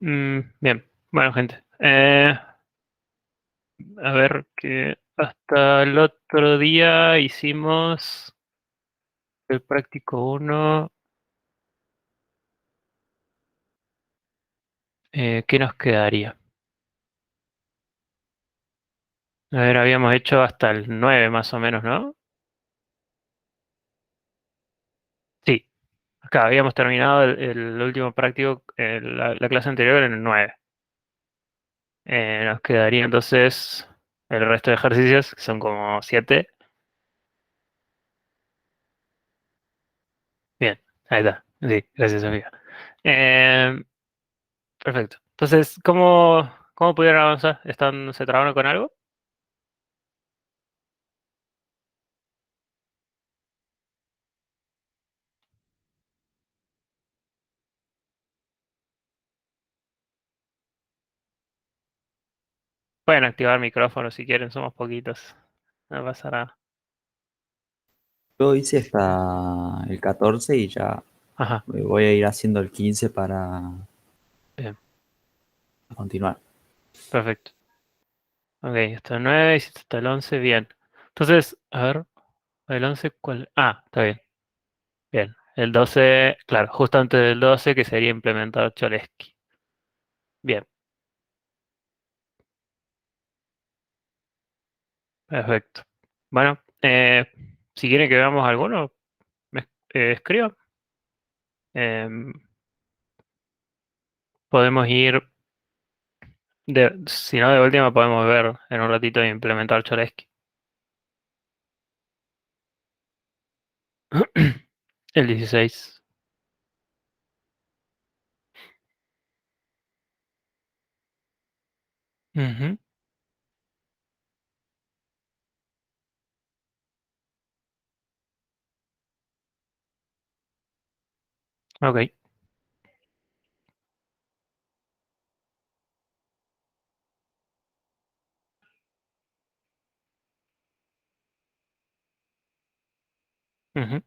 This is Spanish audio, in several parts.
Bien, bueno, gente. A ver, que hasta el otro día hicimos el práctico uno. ¿Qué nos quedaría? A ver, habíamos hecho hasta el 9 más o menos, ¿no? Sí, acá habíamos terminado el último práctico, la clase anterior en el 9. Nos quedaría entonces el resto de ejercicios, que son como 7. Bien, ahí está. Sí, gracias, Sofía. Eh, Perfecto. Entonces, ¿cómo pudieron avanzar? ¿Se trabaron con algo? Pueden activar micrófono si quieren, somos poquitos. No pasa nada. Yo hice hasta el 14 y ya Ajá, me voy a ir haciendo el 15 para bien, continuar. perfecto. Ok, hasta el 9, hiciste hasta el 11, bien. Entonces, a ver, el 11, ¿cuál? Ah, está bien, bien. El 12, claro, justo antes del 12 que sería implementar Cholesky. Bien, perfecto. Bueno, si quieren que veamos alguno, escriban. Em, Podemos ir. Si no, de última podemos ver en un ratito e implementar Cholesky. El 16. Ujú, ok. Ujú.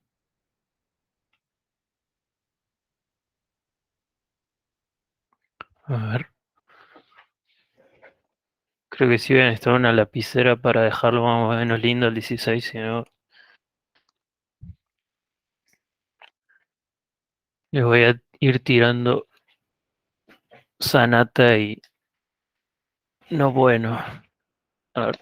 A ver. Creo que sí voy a necesitar una lapicera para dejarlo más o menos lindo el 16. Si no, les voy a ir tirando Sanata y no bueno. A ver.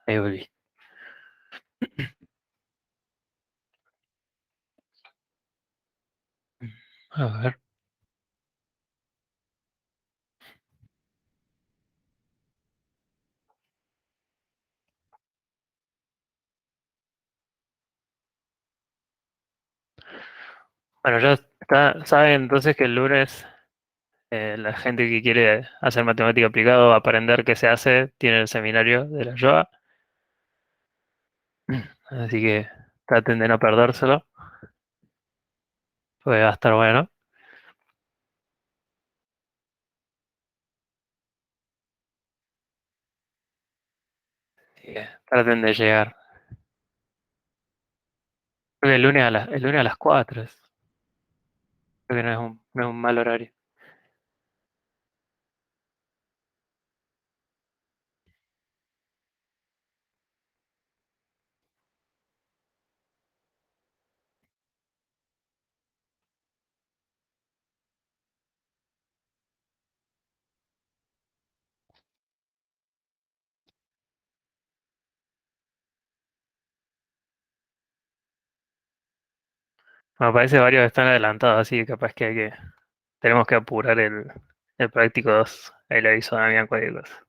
Ahí volví. A ver. Bueno, ya está. Saben entonces que el lunes la gente que quiere hacer matemática aplicada o aprender qué se hace tiene el seminario de la YOA. Así que traten de no perdérselo. Pues va a estar bueno. Así que traten de llegar. Creo que el lunes a las 4. Creo que no es un mal horario. Me parece varios están adelantados, así que capaz que tenemos que apurar el práctico 2. Ahí le aviso a Damián cualquier cosa.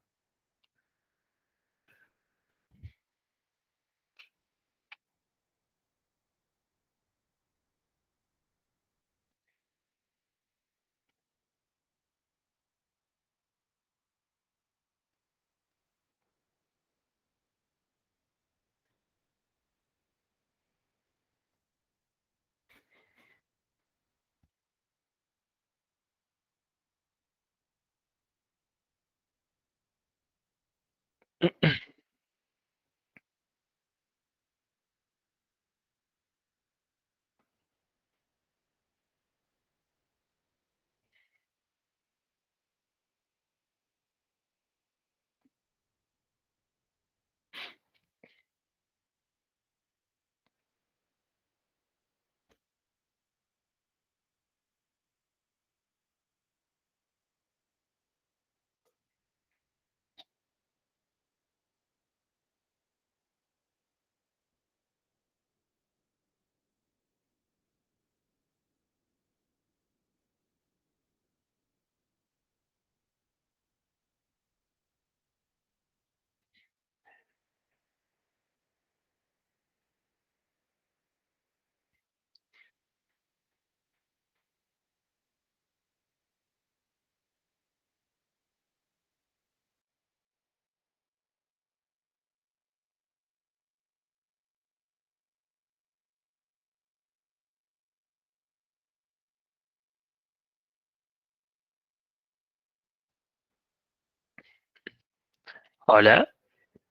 Hola,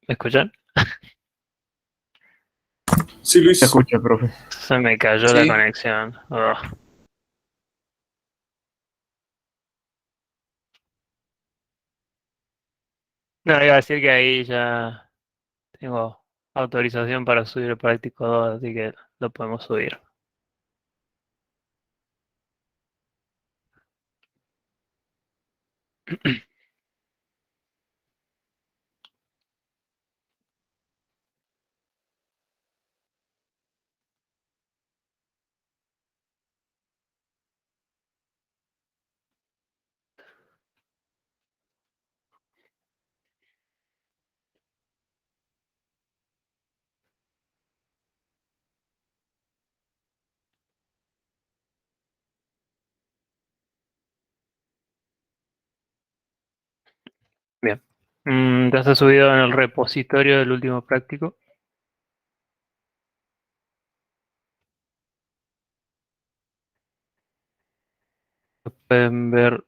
¿me escuchan? Sí, Te Luis. escucho, profe. Se me cayó la Sí. conexión. Ugh. No, iba a decir que ahí ya tengo autorización para subir el práctico 2, así que lo podemos subir. Bien. Ya se ha subido en el repositorio del último práctico. Pueden ver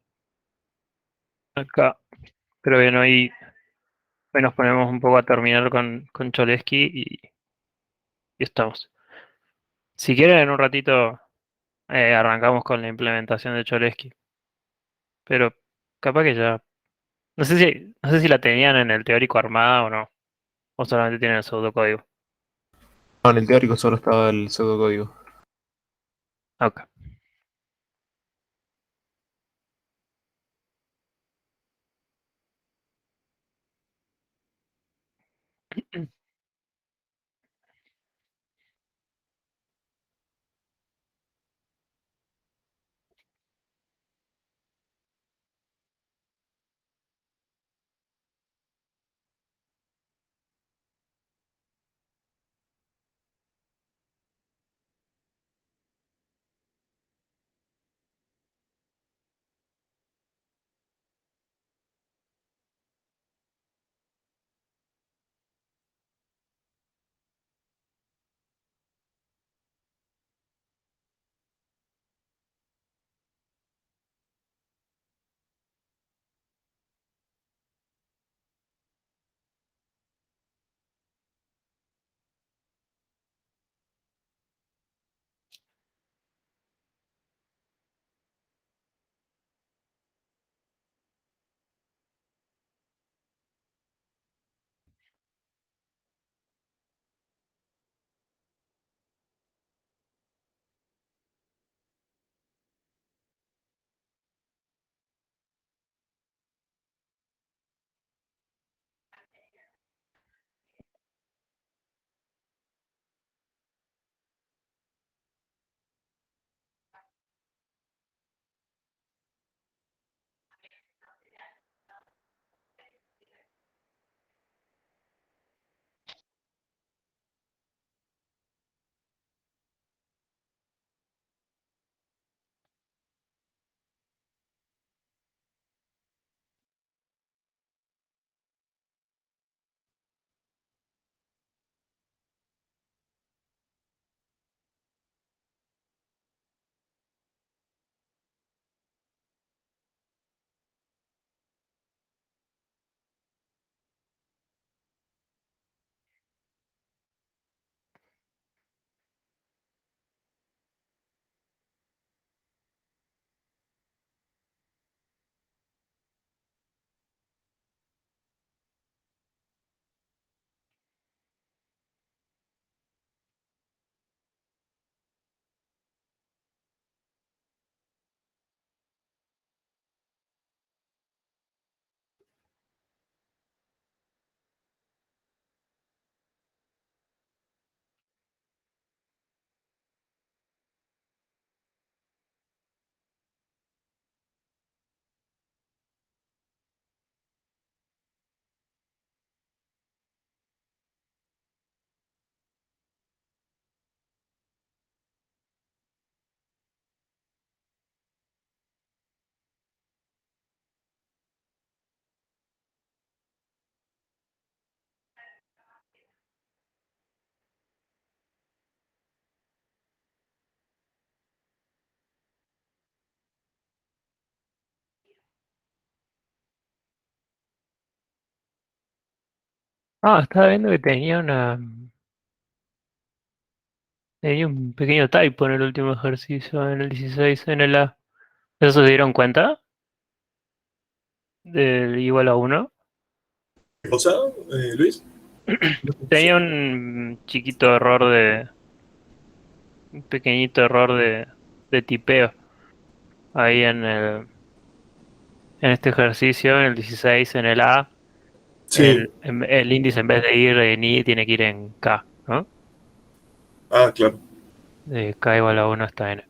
acá. Pero bien, hoy nos ponemos un poco a terminar con Cholesky y estamos. Si quieren, en un ratito arrancamos con la implementación de Cholesky. Pero capaz que ya. No sé si la tenían en el teórico armada o no. O solamente tienen el pseudocódigo. No, en el teórico solo estaba el pseudocódigo. Ok. Ah, estaba viendo que tenía un pequeño typo en el último ejercicio, en el 16, en el A. ¿Eso se dieron cuenta? Del igual a uno. ¿Qué cosa, Luis? Tenía un chiquito error un pequeñito error de tipeo ahí en este ejercicio, en el 16, en el A. Sí. El índice en vez de ir en I tiene que ir en K, ¿no? Ah, claro. De K igual a uno hasta N.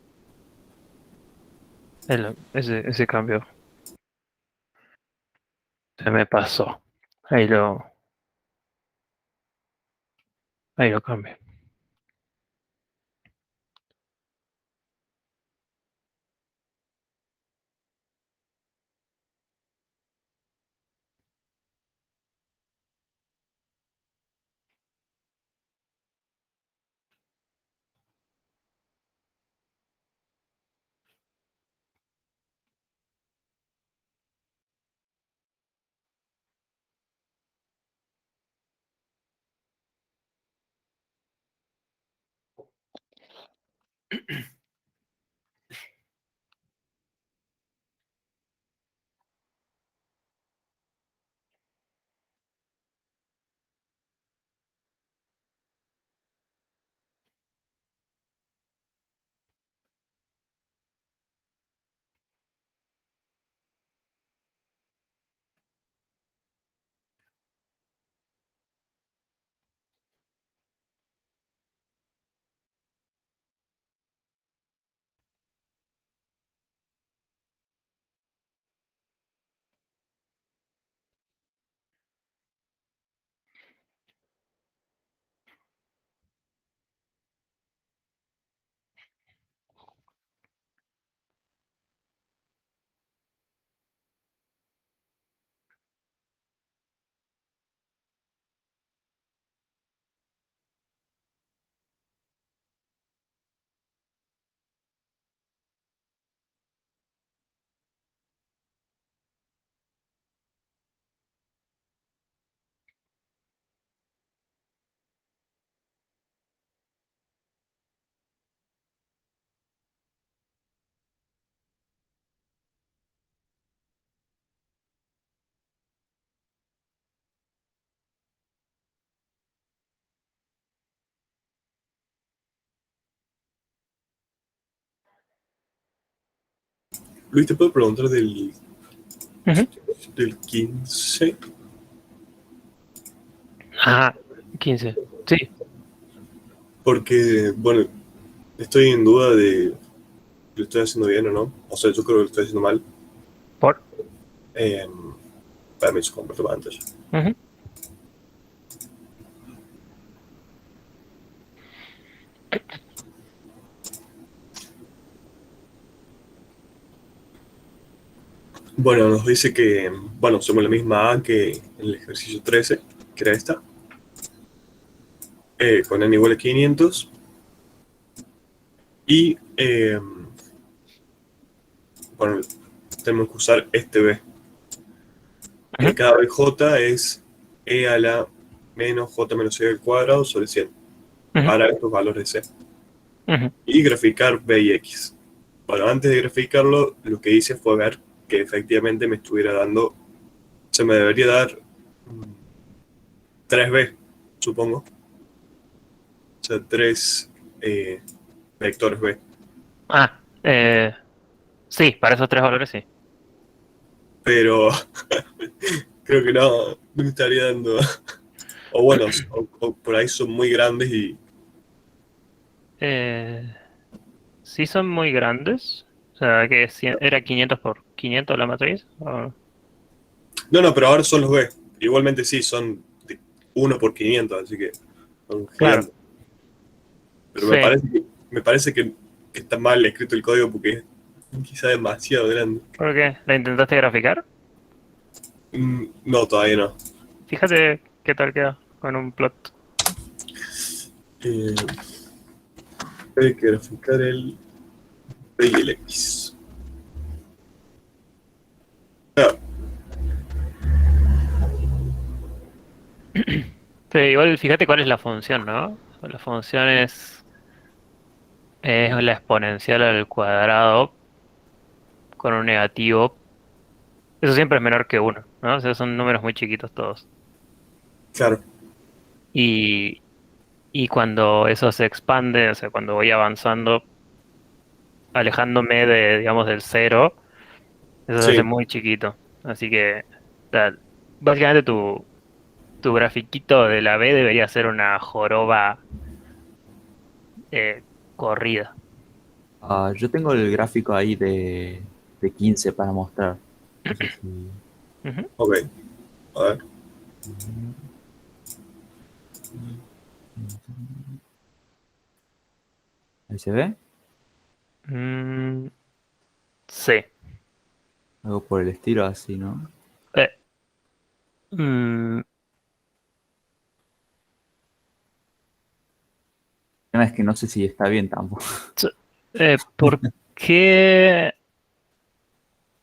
Ese cambio se me pasó. Ahí lo, ahí lo cambio. Luis, ¿te puedo preguntar Ujú. del 15? Ajá, 15. Sí, Porque, bueno, estoy en duda de si lo estoy haciendo bien o no. O sea, yo creo que lo estoy haciendo mal. por. Eh, Permiso, comparto pantalla. Ujú. Bueno, nos dice que, bueno, somos la misma A que en el ejercicio 13, que era esta, con n igual a 500. Y, bueno, tenemos que usar este B. Ujú. Cada BJ es E a la menos J menos E al cuadrado sobre 100 Ujú. para estos valores de C. Ujú. Y graficar B y X. Bueno, antes de graficarlo, lo que hice fue ver que efectivamente me estuviera dando, se me debería dar 3B, supongo. O sea, 3 vectores B. Ah, sí, para esos tres valores sí. Pero creo que no me estaría dando. O bueno, o por ahí son muy grandes y. Eh, sí son muy grandes. O sea, que era 500 por 500 la matriz. No, no, pero ahora son los B. Igualmente sí, son de 1 por 500, así que son Claro, gigantes. Pero sí. me parece que está mal escrito el código porque es quizá demasiado grande. ¿Por qué? ¿La intentaste graficar? No, todavía no. Fíjate qué tal queda con un plot. Eh, Hay que graficar el B y el X. Ah, Pero igual fíjate cuál es la función, ¿no? La función es la exponencial al cuadrado con un negativo. Eso siempre es menor que uno, ¿no? O sea, son números muy chiquitos todos. Claro, Y, y cuando eso se expande, o sea, cuando voy avanzando, alejándome de, digamos, del cero, eso se hace sí. muy chiquito. Así que, o sea, básicamente tu grafiquito de la B debería ser una joroba corrida. Yo tengo el gráfico ahí de 15 para mostrar. No sé si. Ujú. Ok, a ver. Ahí se ve. Mm, sí. Algo por el estilo así, ¿no? Eh, mm, El tema es que no sé si está bien tampoco. ¿Por qué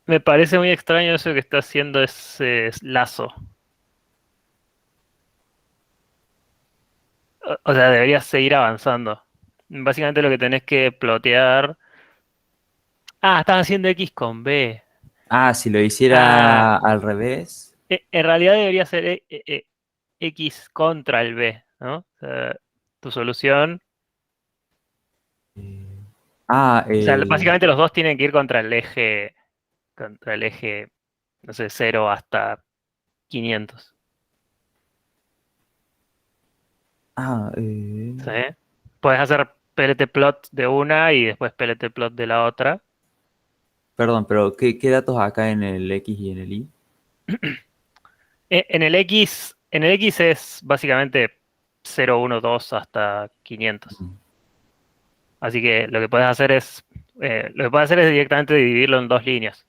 me parece muy extraño eso que está haciendo ese lazo? O sea, deberías seguir avanzando. Básicamente lo que tenés que plotear. Ah, estás haciendo X con B. Ah, si lo Ah, hiciera al revés. en realidad debería ser X contra el B, ¿no? O sea, tu solución. eh, ah, O sea, el. básicamente los dos tienen que ir contra el eje, no sé, 0 hasta 500. Ah, ¿Sí? Puedes hacer PLT plot de una y después PLT plot de la otra. perdón, pero ¿qué datos acá en el X y en el Y? En el X es básicamente 0, 1, 2 hasta 500. Mm. Así que lo que puedes hacer es directamente dividirlo en dos líneas.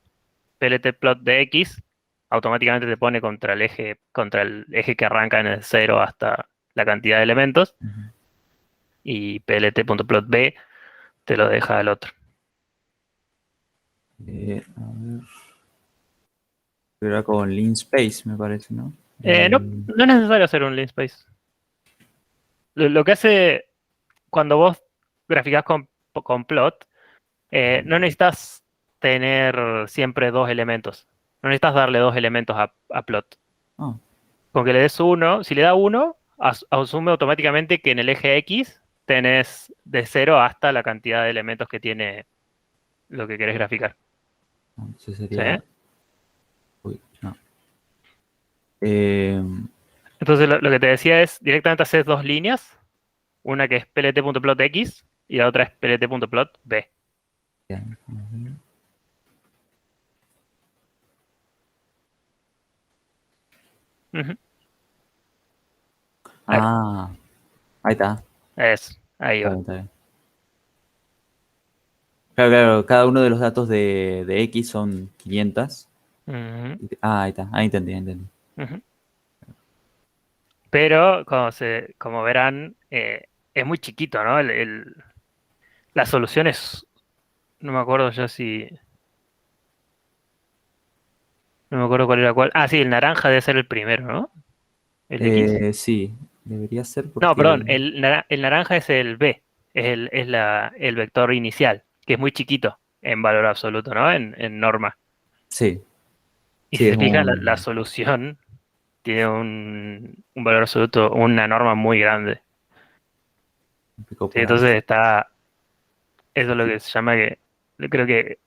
PLT plot de X automáticamente te pone contra el eje que arranca en el 0 hasta la cantidad de elementos. Ujú. Y PLT.plot B te lo deja al otro. A ver. Era con Lean Space, me parece, ¿no? No, no es necesario hacer un linspace. Lo que hace cuando vos graficás con plot, no necesitas tener siempre dos elementos. No necesitas darle dos elementos a plot. Ah, Con que le des uno, si le da uno, asume automáticamente que en el eje X tenés de cero hasta la cantidad de elementos que tiene lo que querés graficar. entonces ¿Sí? sería. Uy, no. Eh, Entonces lo que te decía es, directamente haces dos líneas, una que es plt.plot X y la otra es plt.plot B. ya, a ver. Ujú. Ahí, Ah, ahí está. ahí Está va. bien, está bien. Claro, claro, cada uno de los datos de X son 500. Ujú, Ah, ahí está. Ahí entendí, ahí entendí. ujú. Pero, como verán, es muy chiquito, ¿no? La solución es, no me acuerdo ya si, no me acuerdo cuál era cuál. Ah, sí, el naranja debe ser el primero, ¿no? El X. Sí, debería ser No, perdón, porque. el naranja es el B, es el vector inicial, que es muy chiquito en valor absoluto, ¿no? En norma. Sí, Y si sí, es se fijan, la un solución tiene un valor absoluto, una norma muy grande. pico Sí, por ahí. entonces eso es lo que se llama que, yo creo que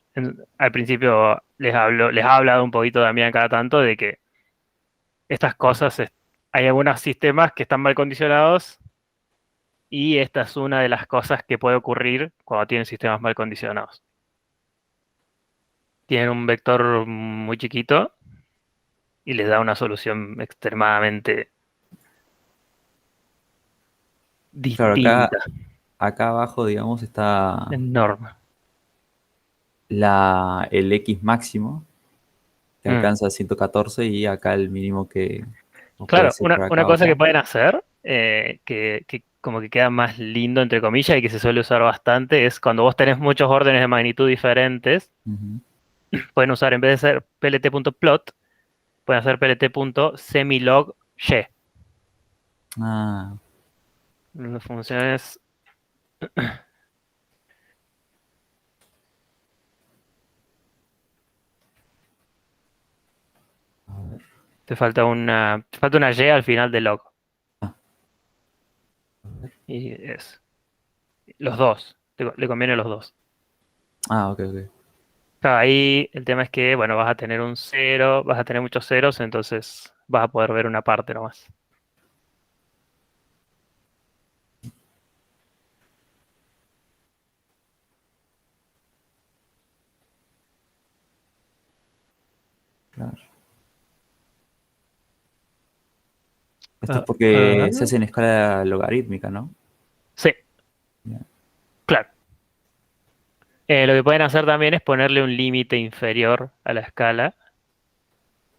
al principio les ha hablado un poquito también cada tanto de que estas cosas, hay algunos sistemas que están mal condicionados y esta es una de las cosas que puede ocurrir cuando tienen sistemas mal condicionados. Tienen un vector muy chiquito y les da una solución extremadamente Claro, acá, distinta, acá abajo, digamos, está enorme. el X máximo, que Mm. alcanza 114, y acá el mínimo que puede Claro, ser una, por una acá o cosa acá. que pueden hacer, que como que queda más lindo, entre comillas, y que se suele usar bastante, es cuando vos tenés muchos órdenes de magnitud diferentes, Ujú. pueden usar, en vez de ser plt.plot, pueden hacer plt.semilog y. Ah, La función es... a ver. Te falta una Y al final del log. Ah, a ver. Y es los dos. Le conviene los dos. Ah, ok, ok. Claro, ahí el tema es que, bueno, vas a tener un cero, vas a tener muchos ceros, entonces vas a poder ver una parte nomás. Claro. Esto es A porque se ver. hace en escala logarítmica, ¿no? Sí, Ya. claro. Lo que pueden hacer también es ponerle un límite inferior a la escala,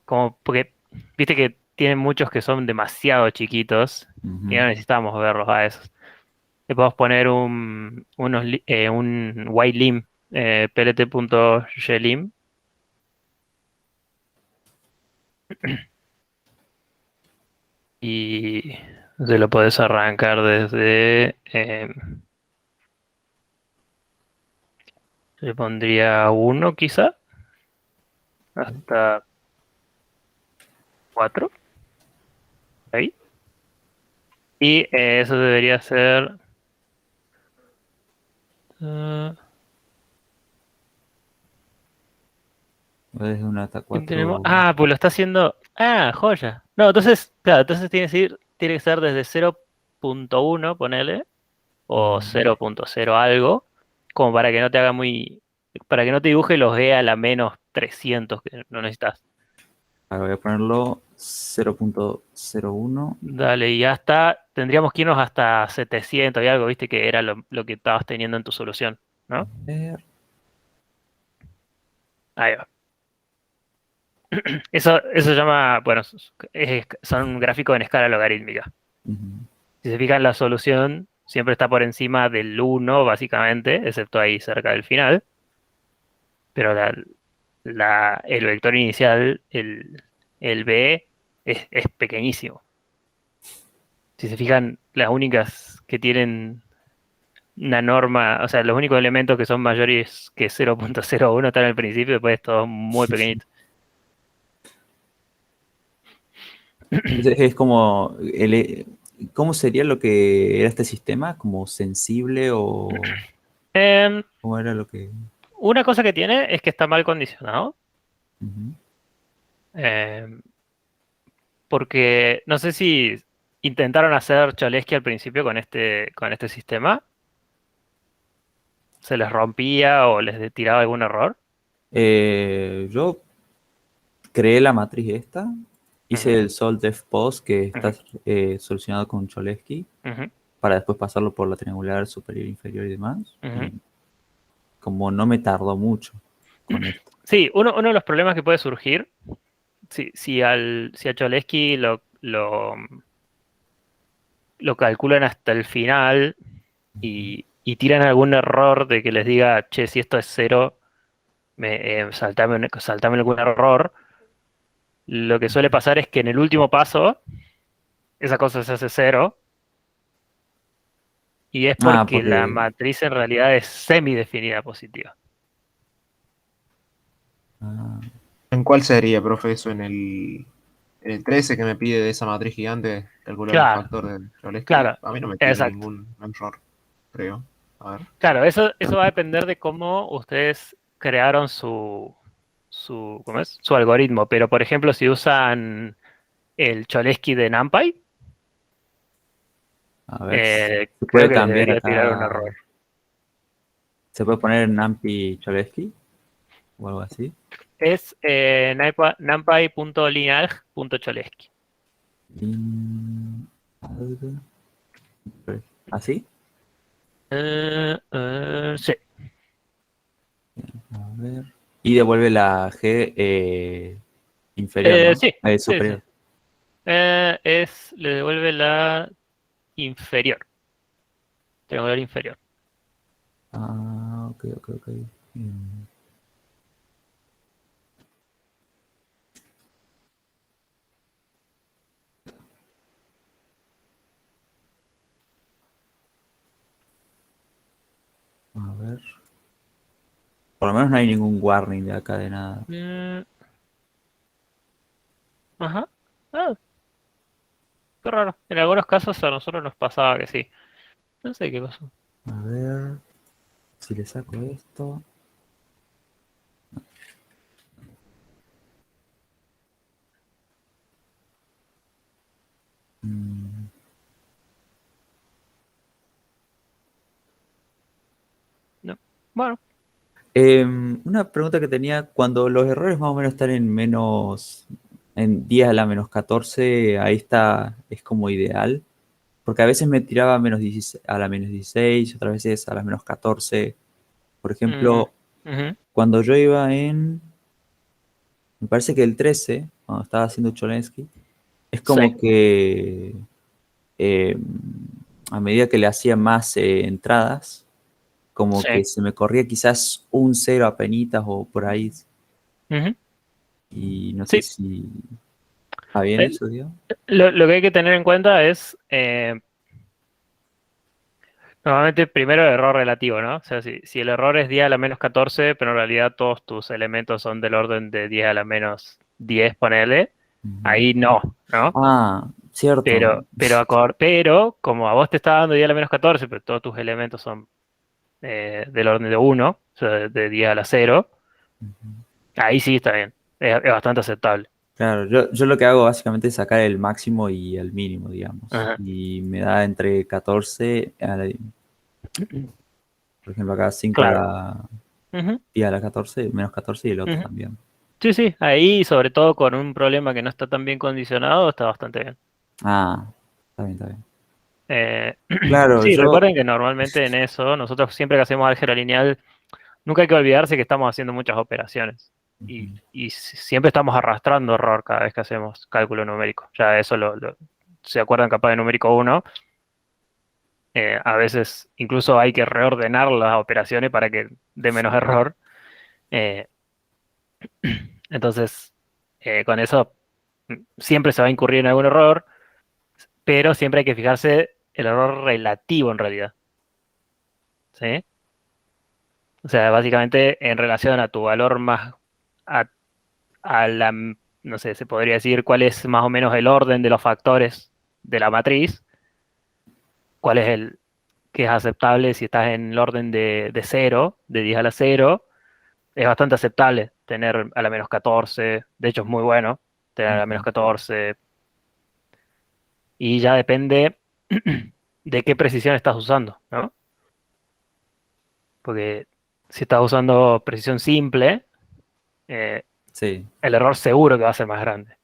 como porque viste que tienen muchos que son demasiado chiquitos y Ujú. no necesitamos verlos a esos. Le podemos poner un ylim, plt.ylim, y se lo podés arrancar desde, le pondría uno quizá, hasta 4, ahí. Y eso debería ser... eh, Desde 1 hasta ¿quién tenemos? 4. Ah, pues lo está haciendo... Ah, joya. No, entonces, claro, entonces tiene que ser desde 0.1, ponele, o 0.0 algo, como para que no te haga muy... Para que no te dibuje los G a la -300 que no necesitas. Ahora voy a ponerlo 0.01. Dale, y ya está. Tendríamos que irnos hasta 700 y algo, viste que era lo que estabas teniendo en tu solución, A ¿no? ver. Ahí va. Eso se llama, bueno, son gráficos en escala logarítmica. Ujú. Si se fijan, la solución siempre está por encima del uno básicamente, excepto ahí cerca del final. Pero el vector inicial, el B, es pequeñísimo. Si se fijan, las únicas que tienen una norma, o sea, los únicos elementos que son mayores que 0.01 están al principio, después es todo muy pequeñito. Es como ¿cómo sería lo que era este sistema? ¿Como sensible o Em, cómo era lo que? una cosa que tiene es que está mal condicionado. Ujú. em, Porque no sé si intentaron hacer Cholesky al principio con este sistema. ¿Se les rompía o les tiraba algún error? Yo creé la matriz esta, hice Ujú, el solve post que está ujú, solucionado con Cholesky ujú, para después pasarlo por la triangular superior, inferior y demás. ujú. Y como no me tardó mucho con esto. Sí, uno de los problemas que puede surgir, si a Cholesky lo calculan hasta el final y tiran algún error de que les diga, che, si esto es cero, saltame algún error, lo que suele pasar es que en el último paso esa cosa se hace cero y es Ah, porque la porque matriz en realidad es semidefinida positiva. ah, ¿En cuál sería, profe, eso? En el 13 que me pide de esa matriz gigante, calcular el Claro, factor de Cholesky. claro, A mí no me tira exacto. ningún error, creo. A ver. Claro, eso va a depender de cómo ustedes crearon ¿cómo es? Su algoritmo. Pero, por ejemplo, si usan el Cholesky de NumPy, a ver, se creo puede que les cambiar debería tirar un error. acá, se puede poner NumPy Cholesky o algo así. Es numpy.lineage.cholesky. In- ¿Así? Sí. A ver. Y devuelve la G inferior, ¿no? Sí, sí, sí. Superior. Le devuelve la inferior, triangular inferior. Ah, ok, ok, ok. Mm. Por lo menos no hay ningún warning de acá de nada. Ajá. Ah, qué raro. En algunos casos a nosotros nos pasaba que sí. No sé qué pasó. A ver si le saco esto. Mm. No. Bueno. Una pregunta que tenía, cuando los errores más o menos están en menos, en 10 a la menos 14, ahí está, es como ideal. Porque a veces me tiraba a menos 16 a la menos 16, otras veces a las menos 14. Por Mm, ejemplo, ujú, cuando yo iba me parece que el 13, cuando estaba haciendo Cholensky, es sí. como que eh, a medida que le hacía más entradas, como que Sí. se me corría quizás un cero a penitas o por ahí. Ujú. Y no sé Sí. si está bien El- eso, digo. lo que hay que tener en cuenta es, normalmente primero el error relativo, ¿no? O sea, si el error es 10 a la menos 14, pero en realidad todos tus elementos son del orden de 10 a la menos 10, ponele, Ujú. ahí no, ¿no? Ah, cierto. Pero como a vos te está dando 10 a la menos 14, pero todos tus elementos son del orden de uno, o sea, de 10 a la cero, Ujú. ahí sí está bien, es bastante aceptable. Claro, yo lo que hago básicamente es sacar el máximo y el mínimo, digamos. Ajá. Y me da entre 14, por ejemplo, acá 5 a Claro. la, Ujú, y a la 14, menos 14 y el otro ujú. también. Sí, sí, ahí sobre todo con un problema que no está tan bien condicionado, está bastante bien. Ah, está bien, está bien. Eh, Claro, sí, yo, recuerden que normalmente en eso, nosotros siempre que hacemos álgebra lineal, nunca hay que olvidarse que estamos haciendo muchas operaciones. ujú, Y siempre estamos arrastrando error cada vez que hacemos cálculo numérico. Ya eso se acuerdan capaz de numérico uno. A veces incluso hay que reordenar las operaciones para que dé menos error. Eh, entonces, con eso siempre se va a incurrir en algún error, pero siempre hay que fijarse el error relativo en realidad. ¿Sí? O sea, básicamente en relación a tu valor más, a, a la, no sé, se podría decir cuál es más o menos el orden de los factores de la matriz, cuál es el que es aceptable si estás en el orden de cero, de 10 a la cero, es bastante aceptable tener a la menos 14, de hecho es muy bueno tener a la menos ujú. 14, y ya depende de qué precisión estás usando, ¿no? Porque si estás usando precisión simple, eh, Sí. el error seguro que va a ser más grande.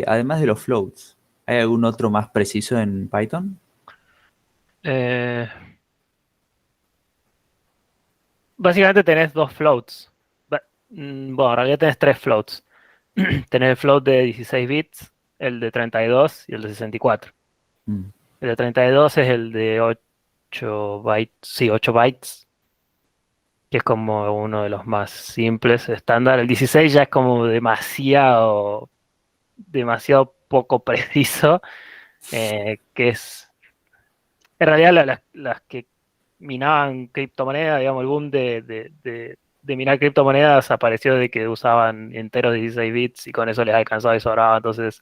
Además de los floats, ¿hay algún otro más preciso en Python? Eh, básicamente tenés dos floats. Bueno, en realidad tenés tres floats. Tenés el float de 16 bits, el de 32 y el de 64. Mm, El de 32 es el de 8 bytes, sí, 8 bytes, que es como uno de los más simples, estándar. El 16 ya es como demasiado poco preciso, que es, en realidad las que minaban criptomonedas, digamos, el boom de minar criptomonedas apareció de que usaban enteros de 16 bits y con eso les alcanzaba y sobraba, entonces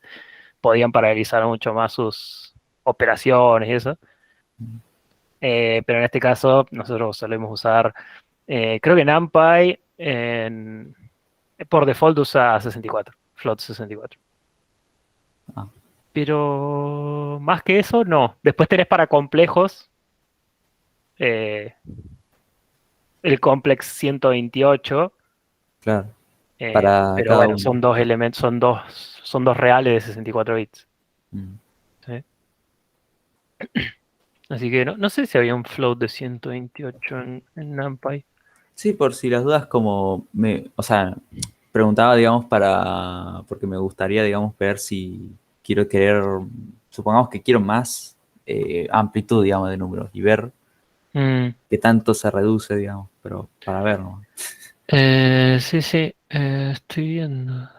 podían paralelizar mucho más sus operaciones y eso. mm. Pero en este caso nosotros solemos usar, creo que NumPy por default usa 64, float 64. Ah, Pero más que eso, no. Después tenés para complejos eh, el complex 128, claro, para pero cada bueno, uno. son dos elementos, son dos reales de 64 bits. Mm. ¿Sí? Así que no sé si había un float de 128 en NumPy. Sí, por si las dudas, o sea, preguntaba, digamos, porque me gustaría, digamos, ver si supongamos que quiero más amplitud, digamos, de números y ver Mm, qué tanto se reduce, digamos, pero para ver, ¿no? sí, sí, estoy viendo.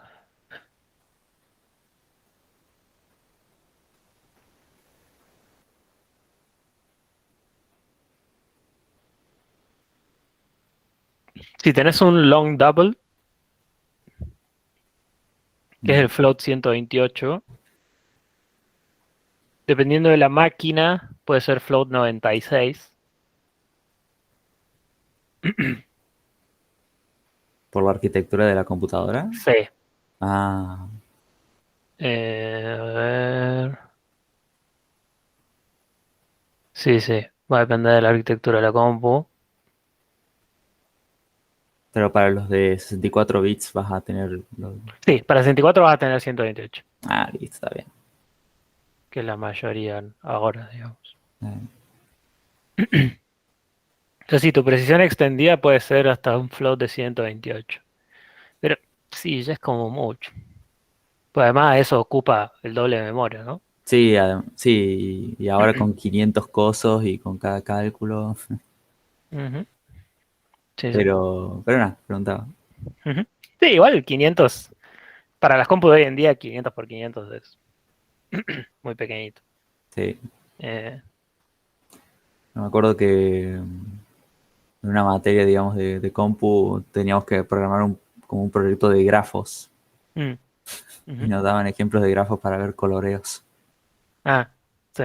Si tenés un long double, que es el float 128, dependiendo de la máquina, puede ser float 96. ¿Por la arquitectura de la computadora? Sí. Ah, A ver. Sí, sí. Va a depender de la arquitectura de la compu. pero para los de 64 bits vas a tener... Sí, para 64 vas a tener 128, Ah, listo, está bien. que es la mayoría ahora, digamos. Eh, Entonces, sí, tu precisión extendida puede ser hasta un float de 128. Pero sí, ya es como mucho. Pues además eso ocupa el doble de memoria, ¿no? Sí, sí, y ahora con 500 cosos y con cada cálculo, Ujú. Sí, sí. pero nada, preguntaba. Ujú. Sí, igual 500, para las compus de hoy en día, 500 por 500 es muy pequeñito. Sí, Eh, me acuerdo que en una materia, digamos, de compu teníamos que programar como un proyecto de grafos mm, y ujú. nos daban ejemplos de grafos para ver coloreos. Ah, sí.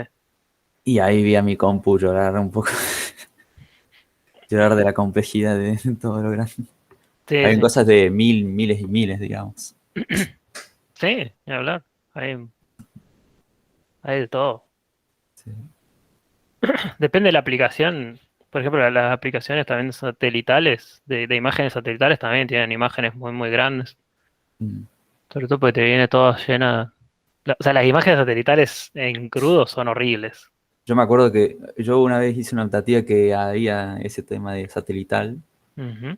Y ahí vi a mi compu llorar un poco, llorar de la complejidad de todo lo grande. Sí, Habían sí. cosas de miles y miles, digamos. Sí, ni hablar. Hay de todo. Sí. Depende de la aplicación. Por ejemplo, las aplicaciones también satelitales, de imágenes satelitales también tienen imágenes muy, muy grandes. Mm. Sobre todo porque te viene todo llena. O sea, las imágenes satelitales en crudo son horribles. Yo me acuerdo que yo una vez hice una optativa que había ese tema de satelital Ujú,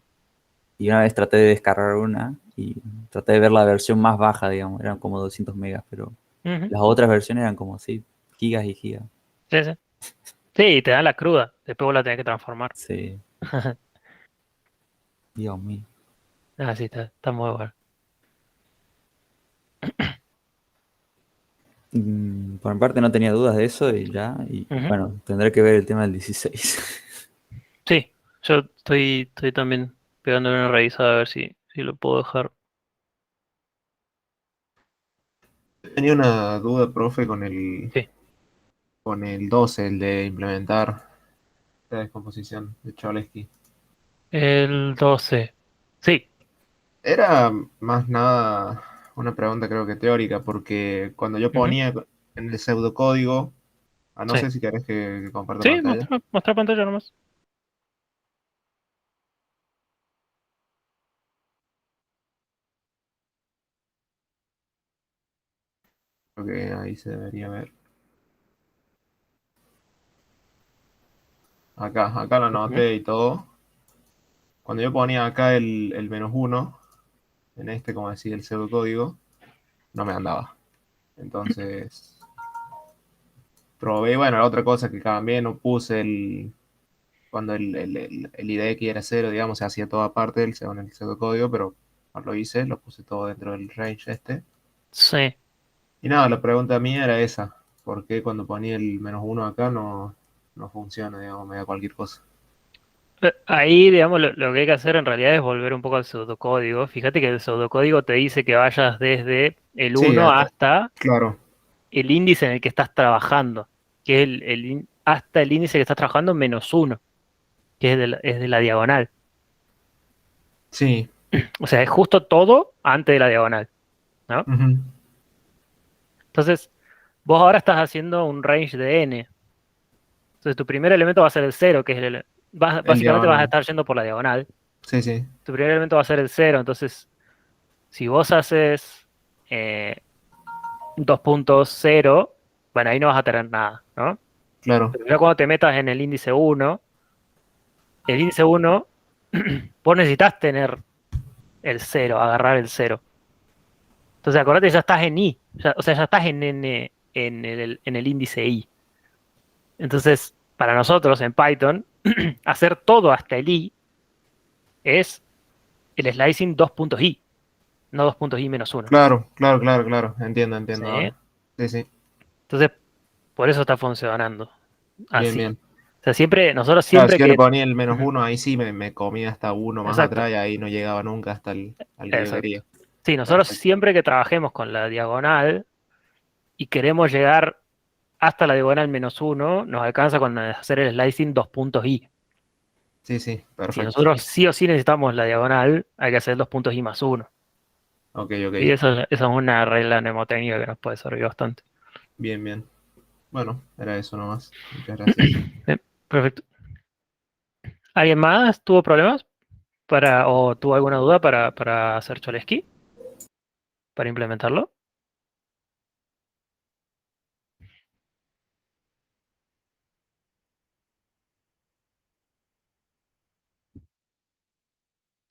y una vez traté de descargar una y traté de ver la versión más baja, digamos, eran como 200 megas, pero ujú. las otras versiones eran como, sí, gigas y gigas. Sí, sí. Sí, te dan la cruda. Después vos la tenés que transformar. Sí, Dios mío. Ah, sí, está muy bueno. Por mi parte no tenía dudas de eso y ya, y Ujú. bueno, tendré que ver el tema del 16. Sí, yo estoy también pegándole una revisada a ver si lo puedo dejar. Tenía una duda, profe, Sí. con el 12, el de implementar la descomposición de Cholesky. El 12. Sí. Era más nada una pregunta creo que teórica, porque cuando yo Ujú. ponía en el pseudocódigo, no Sí. sé si querés que comparta Sí, pantalla. mostrar pantalla nomás. Creo que ahí se debería ver. Acá lo Ujú. anoté y todo. Cuando yo ponía acá el -1, en este, como decía, el pseudocódigo, no me andaba. Entonces, probé, bueno, la otra cosa que cambié, no puse cuando el IDX era cero, digamos, se hacía toda parte del según el pseudocódigo, pero no lo hice, lo puse todo dentro del range este. Sí. Y nada, la pregunta mía era esa, ¿por qué cuando ponía el -1 acá no funciona, digamos, me da cualquier cosa? Ahí, digamos, lo que hay que hacer en realidad es volver un poco al pseudocódigo. Fíjate que el pseudocódigo te dice que vayas desde el Sí, 1 hasta claro, el índice en el que estás trabajando, que es hasta el índice que estás trabajando menos 1, que es de la diagonal. sí. O sea, es justo todo antes de la diagonal, ¿no? Ujú. Entonces, vos ahora estás haciendo un range de n. Entonces, tu primer elemento va a ser el 0, que es El básicamente vas a diagonal. estar yendo por la diagonal. Sí, sí, Tu primer elemento va a ser el 0. Entonces, si vos haces eh, 2.0, bueno, ahí no vas a tener nada, ¿no? claro. Pero ya cuando te metas en el índice 1, vos necesitas tener el 0, agarrar el 0. Entonces, acordate, ya estás en i, o sea, ya estás en n, en el índice i. Entonces, para nosotros en Python, hacer todo hasta el i es el slicing 2.i, no 2.i menos 1. Claro. Entiendo ¿Sí? ahora. Sí, sí. Entonces, por eso está funcionando Bien, así. bien. O sea, nosotros Claro, siempre si yo le que... ponía el Ujú, -1, ahí sí me comía hasta uno más exacto, atrás y ahí no llegaba nunca hasta al que yo exacto. quería. Sí, nosotros Perfecto. siempre que trabajemos con la diagonal y queremos llegar hasta la diagonal -1, nos alcanza con hacer el slicing 2 puntos i. Sí, sí, Si perfecto. nosotros sí o sí necesitamos la diagonal, hay que hacer 2 puntos i+1. Ok, ok. Y esa es una regla mnemotécnica que nos puede servir bastante. Bien, bien. Bueno, era eso nomás. Muchas gracias. Bien, perfecto. ¿Alguien más tuvo problemas o tuvo alguna duda para hacer Cholesky? ¿Para implementarlo?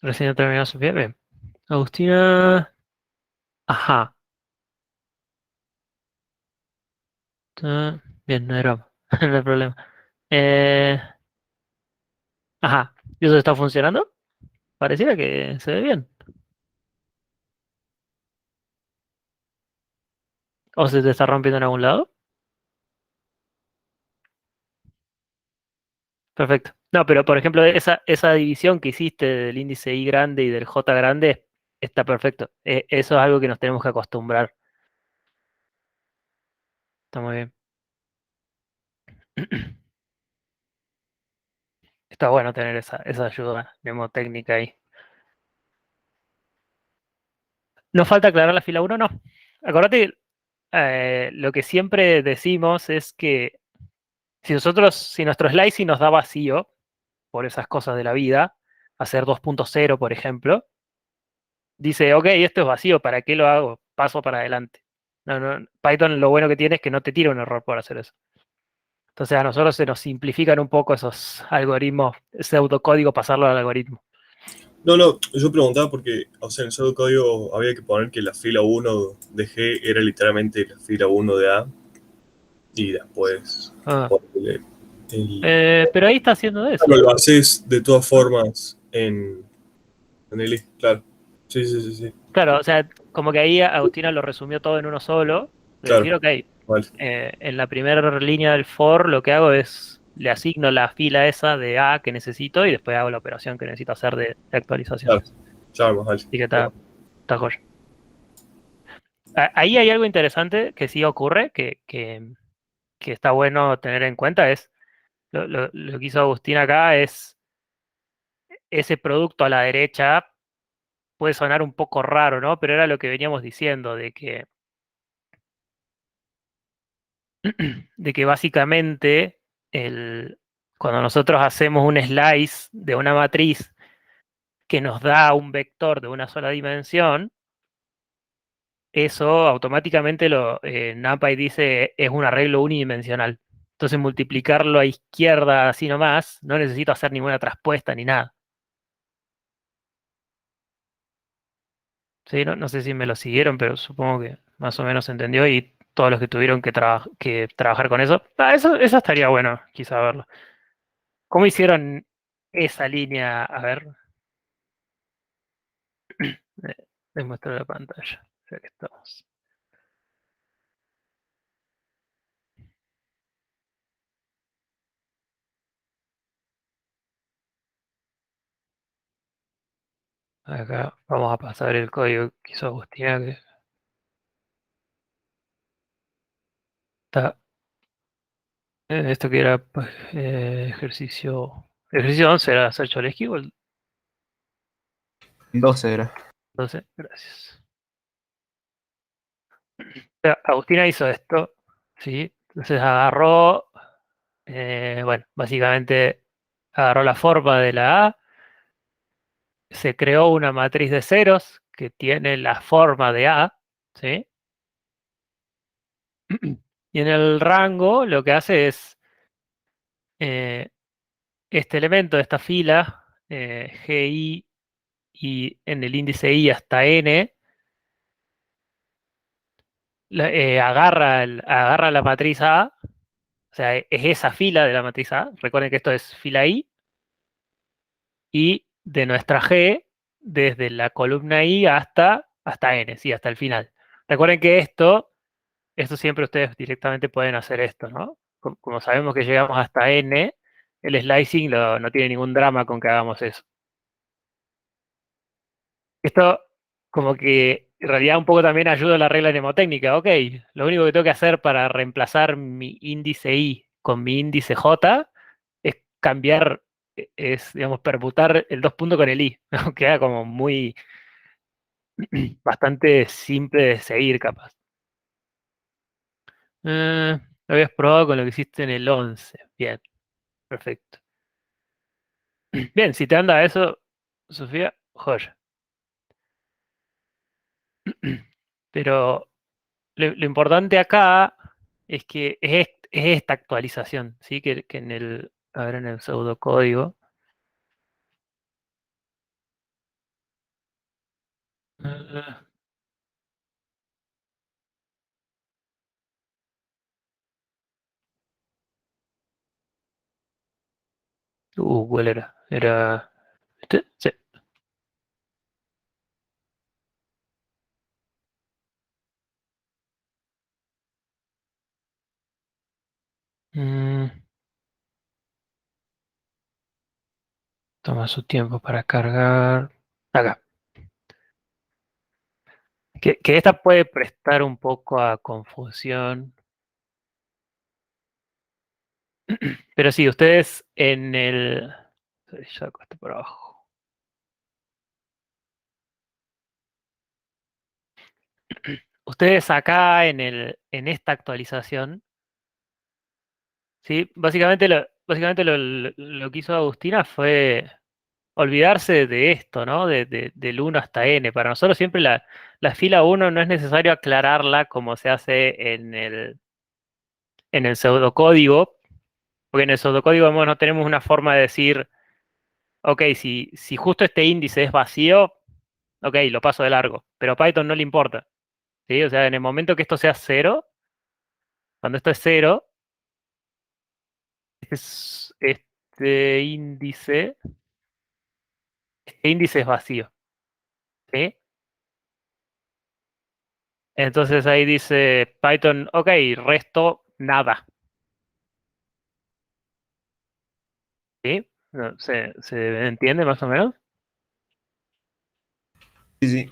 Recién terminó su pie. Bien. Agustina. Ajá. Bien, no hay drama. No hay problema. Eh, ajá. ¿Y eso está funcionando? Pareciera que se ve bien. ¿O se te está rompiendo en algún lado? Perfecto. No, pero por ejemplo, esa división que hiciste del índice I grande y del J grande está perfecto. Eso es algo que nos tenemos que acostumbrar. Está muy bien. Está bueno tener esa ayuda mnemotécnica ahí. ¿Nos falta aclarar la fila 1? No. Acordate, lo que siempre decimos es que si nuestro slicing nos da vacío por esas cosas de la vida, hacer 2.0, por ejemplo, dice, ok, esto es vacío, ¿para qué lo hago? Paso para adelante. No, no, Python lo bueno que tiene es que no te tira un error por hacer eso. Entonces a nosotros se nos simplifican un poco esos algoritmos, ese autocódigo, pasarlo al algoritmo. No, no, yo preguntaba porque, o sea, en el pseudocódigo había que poner que la fila 1 de G era literalmente la fila 1 de A y después Ah, ponerle el... pero ahí está haciendo Claro, eso. lo haces de todas formas en el list, claro. Sí, sí, sí, sí. Claro, o sea, como que ahí Agustina lo resumió todo en uno solo, de Claro, decir, ok, vale, en la primera línea del for lo que hago es le asigno la fila esa de A que necesito y después hago la operación que necesito hacer de claro. actualizaciones. Ya, más vale. Así que está joya. Ahí hay algo interesante que sí ocurre, que está bueno tener en cuenta, es lo que hizo Agustín acá es ese producto a la derecha puede sonar un poco raro, ¿no? Pero era lo que veníamos diciendo, de que básicamente cuando nosotros hacemos un slice de una matriz que nos da un vector de una sola dimensión, eso automáticamente NumPy dice es un arreglo unidimensional. Entonces multiplicarlo a izquierda así nomás, no necesito hacer ninguna traspuesta ni nada. Sí, no sé si me lo siguieron, pero supongo que más o menos se entendió y todos los que tuvieron que trabajar con eso. Eso estaría bueno, quizá verlo. ¿Cómo hicieron esa línea? A ver, les muestro la pantalla. Ya que estamos. Acá vamos a pasar el código que hizo Agustina, que está. Esto que era pues, ejercicio 11 era hacer Cholesky o el 12 era. 12. Gracias. O sea, Agustina hizo esto, ¿sí? Entonces agarró, bueno, básicamente agarró la forma de la A, se creó una matriz de ceros que tiene la forma de A, ¿sí? Y en el rango lo que hace es eh, este elemento de esta fila, GI, y en el índice I hasta N, agarra la matriz A, o sea, es esa fila de la matriz A. Recuerden que esto es fila I, y de nuestra G, desde la columna I hasta N, sí, hasta el final. Recuerden que esto siempre ustedes directamente pueden hacer esto, ¿no? Como sabemos que llegamos hasta N, el slicing no tiene ningún drama con que hagamos eso. Esto como que en realidad un poco también ayuda a la regla mnemotécnica. Ok, lo único que tengo que hacer para reemplazar mi índice I con mi índice J es cambiar, es, digamos, permutar el dos puntos con el I. ¿No? Queda como muy, bastante simple de seguir, capaz. Lo habías probado con lo que hiciste en el 11. Bien, perfecto. Bien, si te anda eso, Sofía, joya. Pero lo importante acá es que es esta actualización, ¿sí? Que en el, a ver, en el pseudocódigo. Ah, ¿cuál era? Era. ¿Este? Sí. Mm, toma su tiempo para cargar. Acá. Que esta puede prestar un poco a confusión. Pero sí, ustedes en el. Ya acá está por abajo. Ustedes acá en esta actualización, ¿sí? Básicamente lo que hizo Agustina fue olvidarse de esto, ¿no? Del uno hasta n. Para nosotros siempre la fila uno no es necesario aclararla como se hace en el pseudocódigo, porque en el pseudocódigo no tenemos una forma de decir, ok, si justo este índice es vacío, ok, lo paso de largo, pero a Python no le importa, ¿sí? O sea, en el momento que esto sea cero, cuando esto es cero, este índice es vacío, ¿sí? Entonces ahí dice Python, ok, resto nada, ¿sí? No, ¿se entiende más o menos? Sí, sí.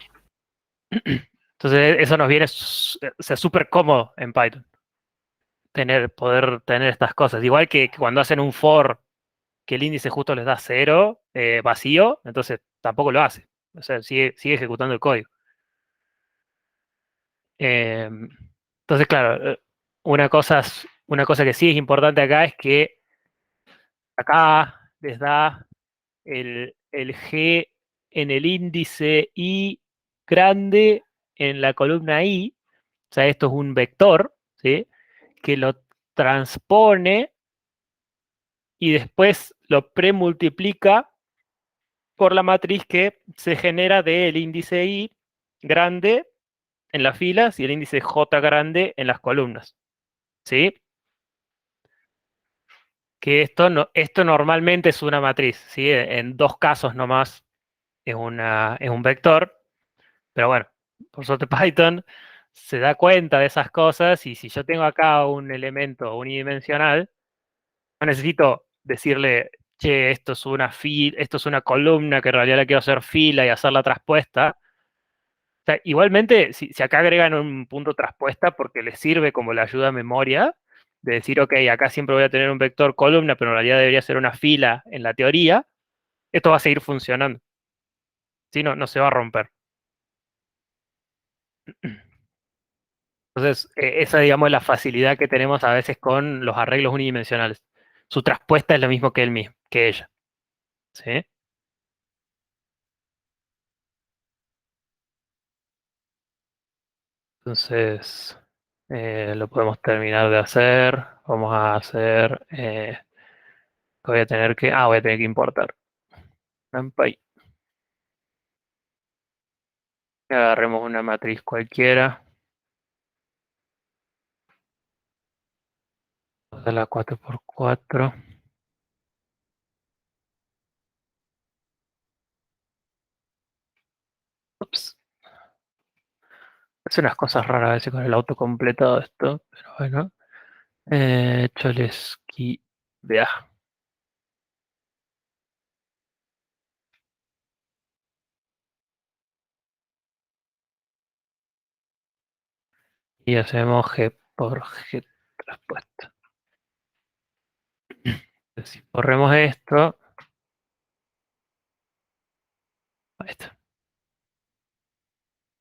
Entonces eso nos viene, o sea, súper cómodo en Python, poder tener estas cosas. Igual que cuando hacen un for que el índice justo les da cero, vacío, entonces tampoco lo hace. O sea, sigue ejecutando el código. Entonces, claro, una cosa que sí es importante acá es que acá les da el G en el índice I grande en la columna I, o sea, esto es un vector, ¿sí? Que lo transpone y después lo premultiplica por la matriz que se genera del índice I grande en las filas y el índice J grande en las columnas, ¿sí? Que esto normalmente es una matriz, ¿sí? En dos casos nomás es un vector, pero bueno, por suerte Python se da cuenta de esas cosas y si yo tengo acá un elemento unidimensional, no necesito decirle, che, esto es una columna que en realidad la quiero hacer fila y hacerla traspuesta. O sea, igualmente, si acá agregan un punto traspuesta porque les sirve como la ayuda a memoria, de decir, ok, acá siempre voy a tener un vector columna, pero en realidad debería ser una fila en la teoría, esto va a seguir funcionando. ¿Sí? No se va a romper. Entonces, esa, digamos, es la facilidad que tenemos a veces con los arreglos unidimensionales. Su traspuesta es lo mismo que él mismo, que ella. ¿Sí? Entonces, lo podemos terminar de hacer. Vamos a hacer. Voy a tener que importar. NumPy. Agarremos una matriz cualquiera. De la 4x4. Ups. Hace unas cosas raras a veces con el autocompletado esto, pero bueno. Cholesky. Vea. Y hacemos G por G traspuesto. Si corremos esto, ahí está.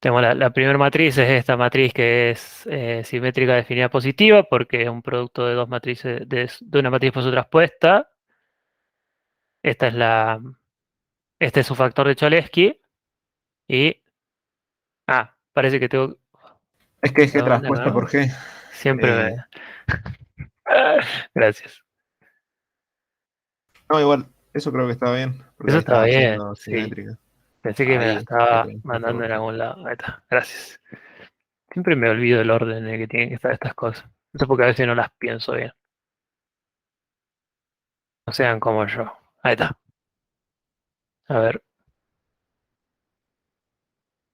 Tenemos la primera matriz, es esta matriz que es simétrica definida positiva, porque es un producto de dos matrices, de una matriz por su traspuesta. Esta es este es su factor de Cholesky. Y. Parece que tengo. Es que es G ¿Dónde traspuesta por nuevo? G. Siempre me. Eh, Gracias. no, igual, eso creo que está bien, porque Eso ahí estaba estaba bien, haciendo sí. simétrica. Pensé que me la Ahí G estaba traspuesta mandando por en G. algún lado. Ahí está. Gracias. Siempre me olvido el orden en el que tienen que estar estas cosas. Eso es porque a veces no las pienso bien. No sean como yo. Ahí está. A ver.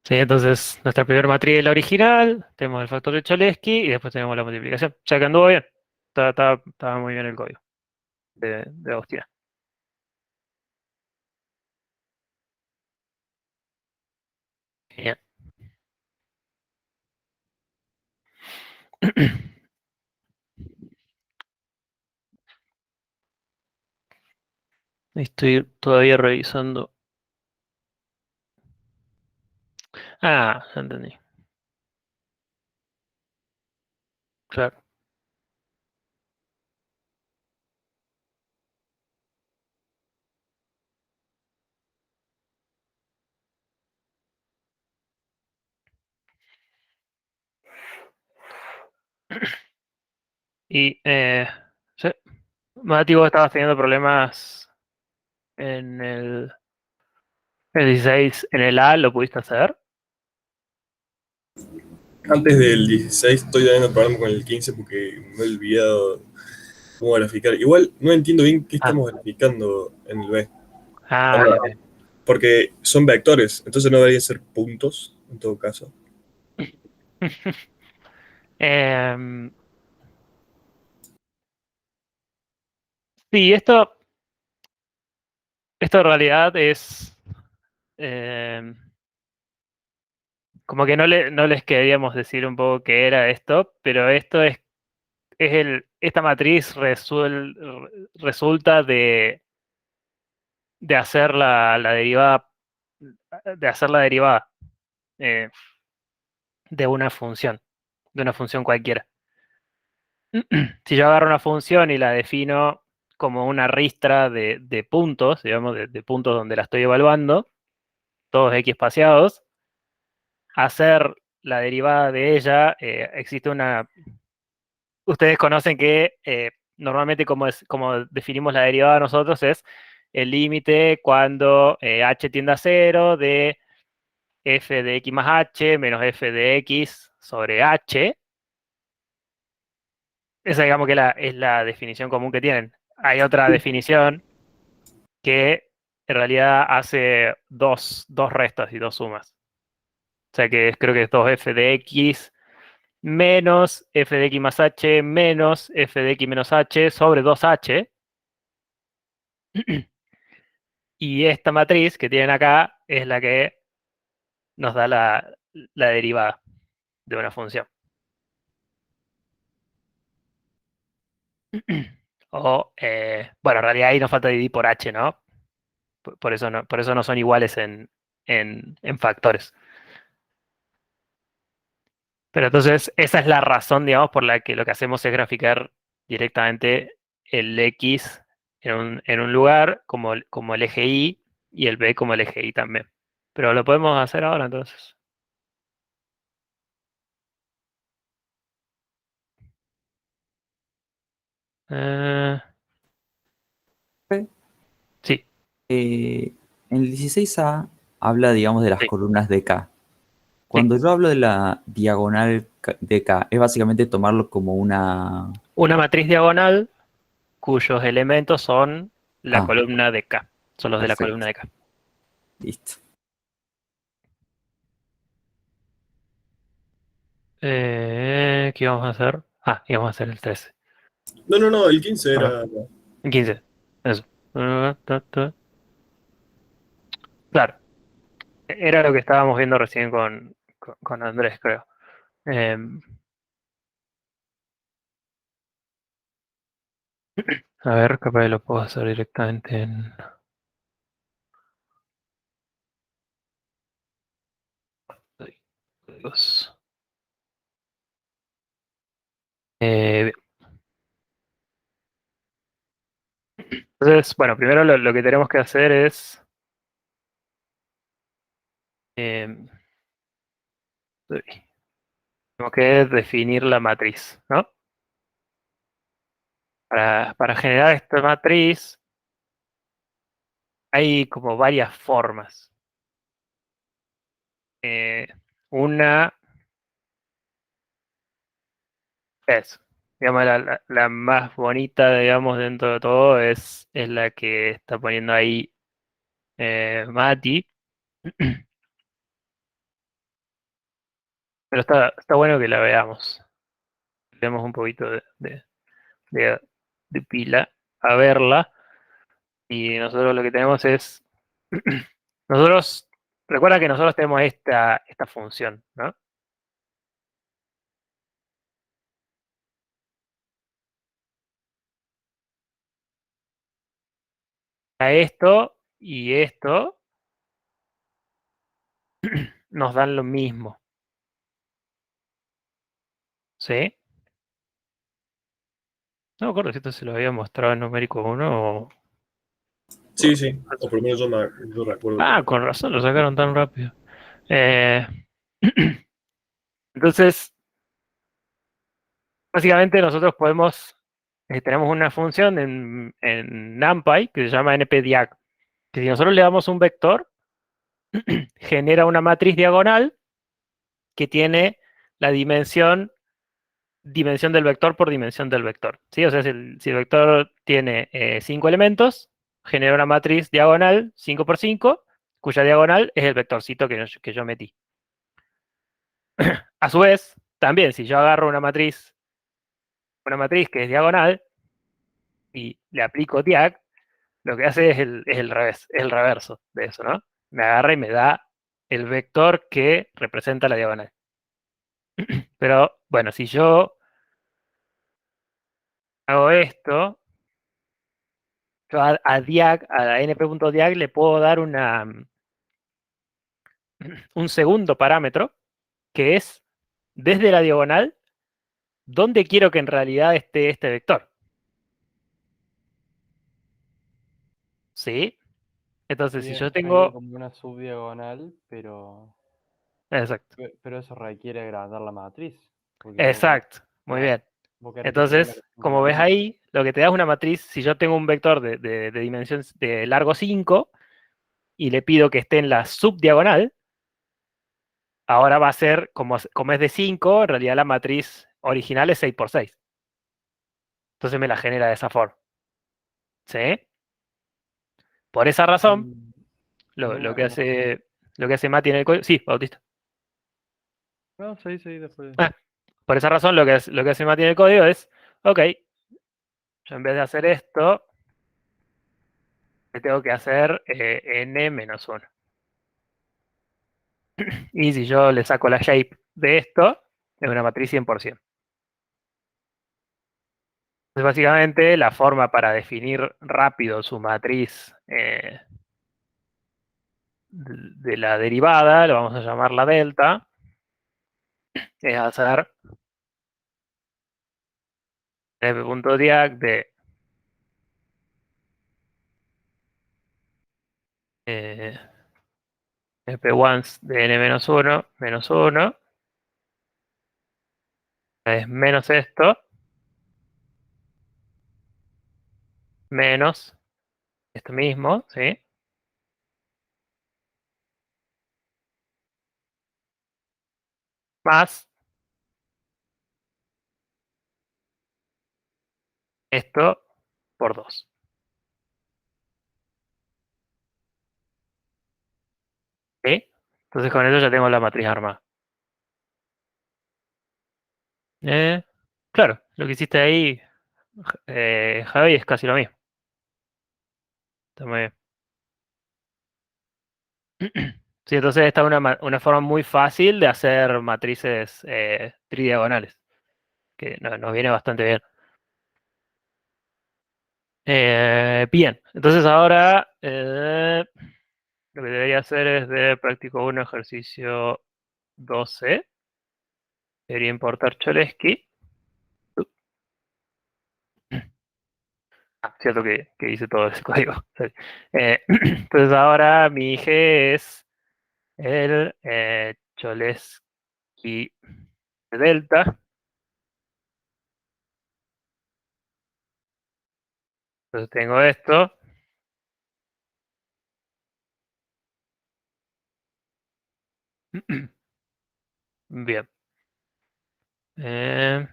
Sí, entonces nuestra primera matriz es la original, tenemos el factor de Cholesky y después tenemos la multiplicación. O sea que anduvo bien. Estaba muy bien el código de Agustina. Genial. Estoy todavía revisando. Ya entendí. Claro. Y sí. Mati, vos estabas teniendo problemas en el 16, en el A, ¿lo pudiste hacer? Antes del 16 estoy teniendo problemas con el 15 porque me he olvidado cómo graficar. Igual no entiendo bien qué Ah, estamos graficando en el B. bien, Onda, bien. porque son vectores, entonces no deberían ser puntos en todo caso. Em, sí, esto en realidad es em, como que no les queríamos decir un poco qué era esto, pero esto esta matriz resulta de hacer la derivada, de hacer la derivada eh, de una función cualquiera. Si yo agarro una función y la defino como una ristra de puntos, digamos, de puntos donde la estoy evaluando, todos x espaciados, hacer la derivada de ella, existe una. Ustedes conocen que normalmente como definimos la derivada nosotros es el límite cuando h tiende a cero de f de x más h menos f de x sobre h. Esa digamos que es la definición común que tienen. Hay otra definición que en realidad hace dos restas y dos sumas. O sea que creo que es 2f de x menos f de x más h menos f de x menos h sobre 2h. Y esta matriz que tienen acá es la que nos da la derivada de una función. O, bueno, en realidad ahí nos falta dividir por h, ¿no? Por eso no son iguales en factores. Pero entonces, esa es la razón, digamos, por la que lo que hacemos es graficar directamente el X en un lugar como el eje y el B como el eje Y también. Pero lo podemos hacer ahora entonces. Eh, sí, En el 16A habla, digamos, de las sí. columnas de K. Sí. Cuando yo hablo de la diagonal de K, es básicamente tomarlo como una... Una matriz diagonal cuyos elementos son la Ah, columna de K. Son los de la columna perfecto. de K. Listo. ¿Qué íbamos a hacer? Íbamos a hacer el 13. No, el 15 Ah, era. el 15. Eso. Claro. Era lo que estábamos viendo recién con Andrés, creo. Em, A ver, capaz lo puedo hacer directamente en... Códigos. Bien. Entonces, bueno, primero lo que tenemos que hacer es... em, tenemos que definir la matriz, ¿no? Para generar esta matriz hay como varias formas. Eh, una es, digamos, la más bonita, digamos, dentro de todo es la que está poniendo ahí Mati. Pero está bueno que la veamos. Tenemos un poquito de- de pila a verla. Y nosotros lo que tenemos es. Nosotros. Recuerda que nosotros tenemos esta función, ¿no? A esto y esto nos dan lo mismo. ¿Sí? No me acuerdo si esto se lo había mostrado en numérico 1 o. Sí, sí, o por lo menos yo recuerdo que... Ah, con razón, lo sacaron tan rápido. Eh, entonces, básicamente nosotros tenemos una función en NumPy que se llama npdiag, que si nosotros le damos un vector, genera una matriz diagonal que tiene la dimensión del vector por dimensión del vector. ¿Sí? O sea, si el vector tiene 5 elementos, genera una matriz diagonal 5 por 5, cuya diagonal es el vectorcito que yo metí. A su vez, también, si yo agarro una matriz que es diagonal y le aplico diag, lo que hace es el reverso de eso, ¿no? Me agarra y me da el vector que representa la diagonal. Pero bueno, si yo hago esto, yo a diag, a np.diag le puedo dar un segundo parámetro que es desde la diagonal dónde quiero que en realidad esté este vector. ¿Sí? Entonces, si yo Sería tengo... como una subdiagonal, Exacto, pero eso requiere agrandar la matriz. Porque exacto, muy claro, bien. vos querés que tenga Entonces, un como ves tamaño. ahí, lo que te da es una matriz, si yo tengo un vector de dimensión de largo 5 y le pido que esté en la subdiagonal, ahora va a ser, como es de 5, en realidad la matriz original es 6 por 6. Entonces me la genera de esa forma. ¿Sí? Por esa razón, Mm, lo, lo que no. hace, lo que hace Mati en el código. Sí, Bautista. No, sí, después. Ah, por esa razón, lo que hace Mati en el código es, ok, yo en vez de hacer esto, le tengo que hacer n menos 1. Y si yo le saco la shape de esto, es una matriz 100%. Entonces, básicamente, la forma para definir rápido su matriz de la derivada, lo vamos a llamar la delta, es hacer f.diag de eh, f1 de n-1 menos 1 es menos esto, menos esto mismo, ¿sí? Más esto por 2. ¿Sí? Entonces con eso ya tengo la matriz armada. Claro, lo que hiciste ahí, Javi, es casi lo mismo. Está muy bien. Sí, entonces esta es una forma muy fácil de hacer matrices tridiagonales, que nos viene bastante bien. Bien, entonces ahora lo que debería hacer es de práctico 1, ejercicio 12. Debería importar Cholesky. Ah, cierto que hice todo ese código. Sorry. Entonces ahora mi G es el Cholesky delta. Entonces tengo esto. Bien. Eh,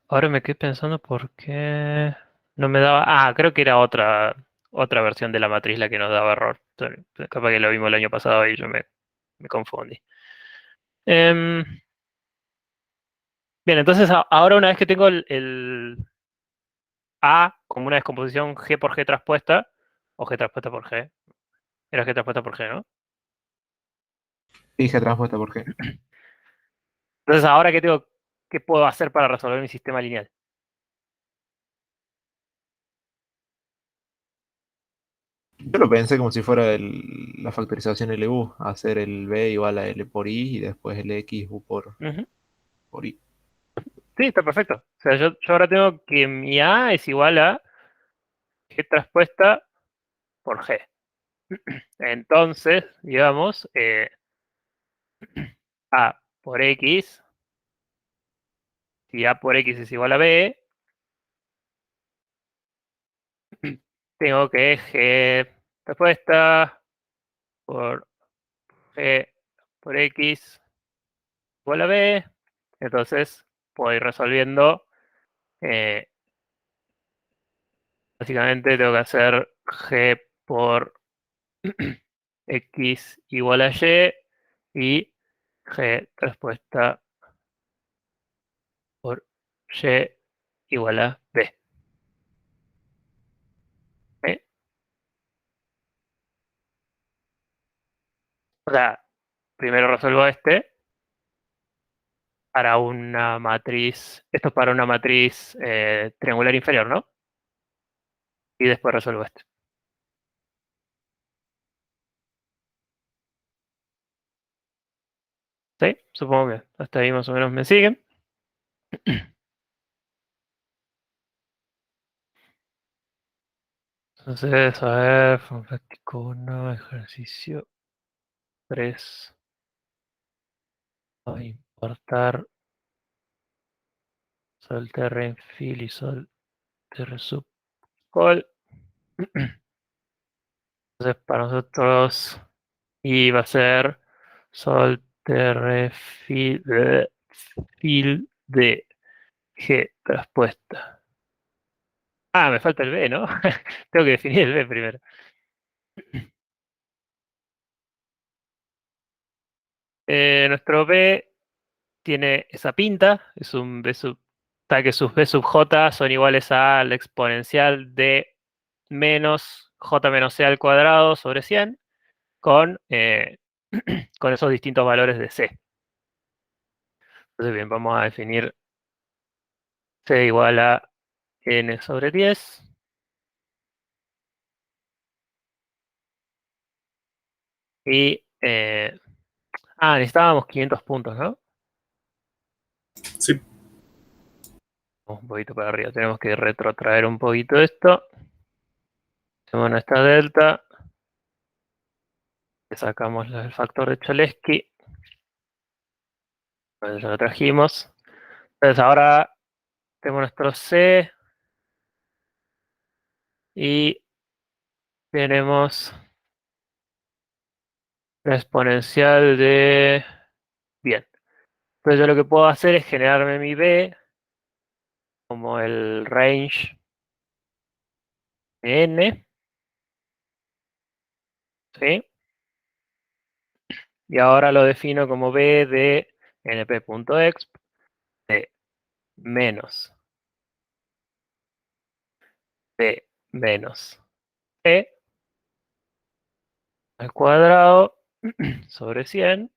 ahora me quedé pensando por qué no me daba. Ah, creo que era otra versión de la matriz la que nos daba error. Sorry, capaz que lo vimos el año pasado y yo me confundí. Em, bien, entonces ahora una vez que tengo el A como una descomposición G por G traspuesta, o G traspuesta por G, era G traspuesta por G, ¿no? Dije transpuesta por G. Entonces ahora ¿qué puedo hacer para resolver mi sistema lineal? Yo lo pensé como si fuera la factorización LU, hacer el B igual a L por I y después el X U Ujú. por I. Sí, está perfecto. O sea, yo ahora tengo que mi A es igual a G traspuesta por G. Entonces, digamos, A por X, si A por X es igual a B, tengo que G respuesta por G por X igual a B. Entonces, puedo ir resolviendo. eh, Básicamente tengo que hacer G por X igual a Y y G respuesta por Y igual a B. ¿Eh? O sea, primero resuelvo este para una matriz, esto es para una matriz triangular inferior, ¿no? Y después resuelvo este. ¿Sí? Supongo que hasta ahí más o menos me siguen. Entonces, a ver, forma práctico 1, ejercicio 3. Voy a importar sol terren fill y sol terre sub col. Entonces, para nosotros y va a ser sol terre fill de G traspuesta. Ah, me falta el B, ¿no? Tengo que definir el B primero. Nuestro B tiene esa pinta, es un B sub, tal que sus B sub J son iguales a la exponencial de menos J menos C al cuadrado sobre 100 con, con esos distintos valores de C. Entonces, bien, vamos a definir C igual a N sobre 10. Y, necesitábamos 500 puntos, ¿no? Sí, Un poquito para arriba, tenemos que retrotraer un poquito esto. Hacemos nuestra delta. Le sacamos el factor de Cholesky. Entonces ya lo trajimos. Entonces ahora tenemos nuestro C. Y tenemos la exponencial de... Bien. Entonces yo lo que puedo hacer es generarme mi B como el range de N. ¿Sí? Y ahora lo defino como B de np.exp de menos B menos E al cuadrado sobre 100.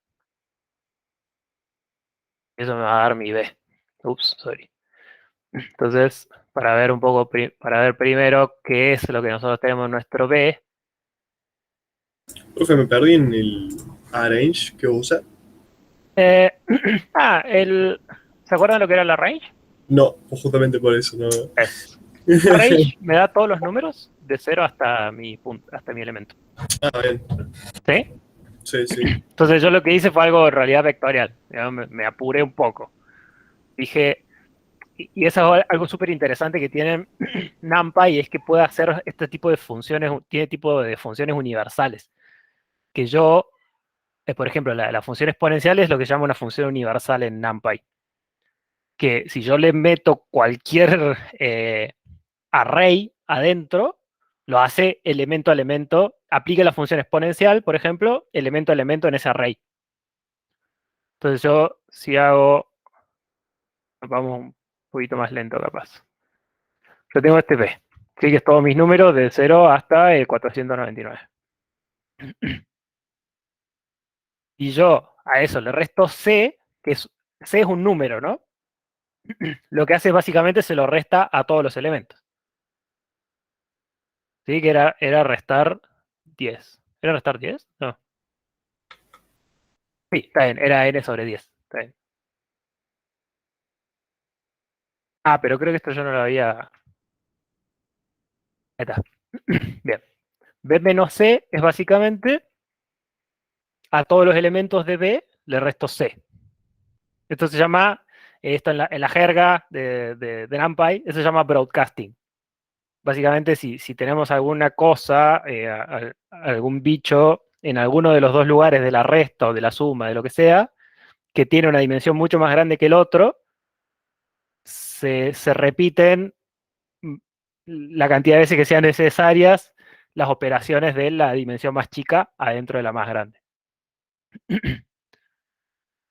Eso me va a dar mi B. Ups, sorry. Entonces, para ver un poco, para ver primero qué es lo que nosotros tenemos en nuestro B. Profe, me perdí en el arrange que usa. Eh, ¿Se acuerdan lo que era la range? No, pues justamente por eso, no. Es. La range me da todos los números de 0 hasta mi punto, hasta mi elemento. Ah, bien. ¿Sí? Sí, sí. Entonces yo lo que hice fue algo en realidad vectorial. Digamos, me apuré un poco. Dije, y eso es algo súper interesante que tiene NumPy, es que puede hacer este tipo de funciones, tiene tipo de funciones universales. Que yo, por ejemplo, la función exponencial es lo que se llama una función universal en NumPy. Que si yo le meto cualquier array adentro, lo hace elemento a elemento, aplica la función exponencial, por ejemplo, elemento a elemento en ese array. Entonces yo, si hago, vamos un poquito más lento capaz. Yo tengo este P, ¿sí? Que es todos mis números de 0 hasta el 499. Y yo a eso le resto C, C es un número, ¿no? Lo que hace básicamente se lo resta a todos los elementos. ¿Sí? Que era restar 10. ¿Era restar 10? No. Sí, está bien, era n sobre 10. Está bien. Ah, pero creo que esto yo no lo había. Ahí está. Bien. B menos C es básicamente a todos los elementos de B le resto C. Esto se llama, esto en la jerga de NumPy, eso se llama broadcasting. Básicamente, si tenemos alguna cosa, algún bicho en alguno de los dos lugares de la resta o de la suma, de lo que sea, que tiene una dimensión mucho más grande que el otro, se repiten la cantidad de veces que sean necesarias las operaciones de la dimensión más chica adentro de la más grande.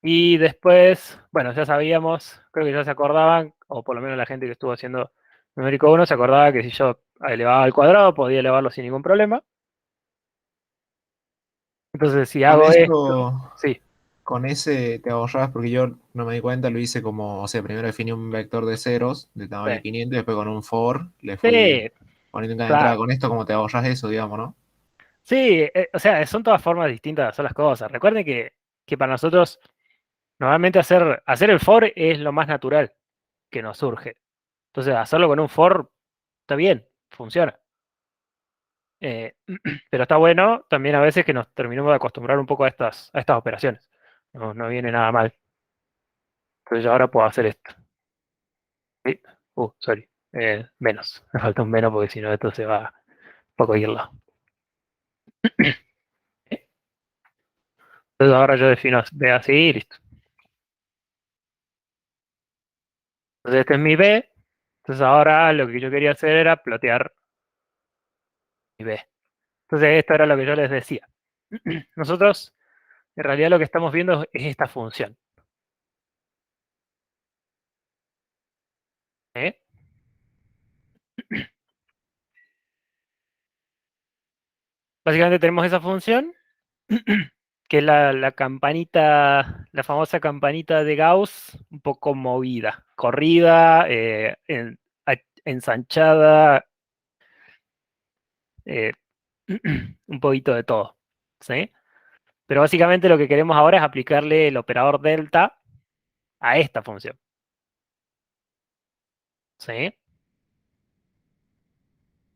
Y después, bueno, ya sabíamos, creo que ya se acordaban, o por lo menos la gente que estuvo haciendo numérico 1 se acordaba que si yo elevaba al cuadrado podía elevarlo sin ningún problema. Entonces, si Con hago esto, eso, sí, con ese te ahorras, porque yo no me di cuenta, lo hice como, o sea, primero definí un vector de ceros de tamaño sí, 500 y después con un for le fui sí, poniendo en cada entrada. claro. Con esto como te ahorras eso, digamos, ¿no? Sí, o sea, son todas formas distintas de hacer las cosas. Recuerden que para nosotros, normalmente hacer el for es lo más natural que nos surge. Entonces, hacerlo con un for está bien, funciona. Eh, pero está bueno también a veces que nos terminemos de acostumbrar un poco a estas operaciones. No, no viene nada mal. Entonces yo ahora puedo hacer esto. Sí. Sorry. Menos. Me falta un menos porque si no esto se va un poco a irlo. Entonces ahora yo defino B así y listo. Entonces este es mi B. Entonces ahora lo que yo quería hacer era plotear mi B. Entonces esto era lo que yo les decía. Nosotros en realidad lo que estamos viendo es esta función. ¿Eh? Básicamente tenemos esa función, que es la campanita, la famosa campanita de Gauss, un poco movida, corrida, ensanchada, eh, un poquito de todo. ¿Sí? Pero básicamente lo que queremos ahora es aplicarle el operador delta a esta función. ¿Sí?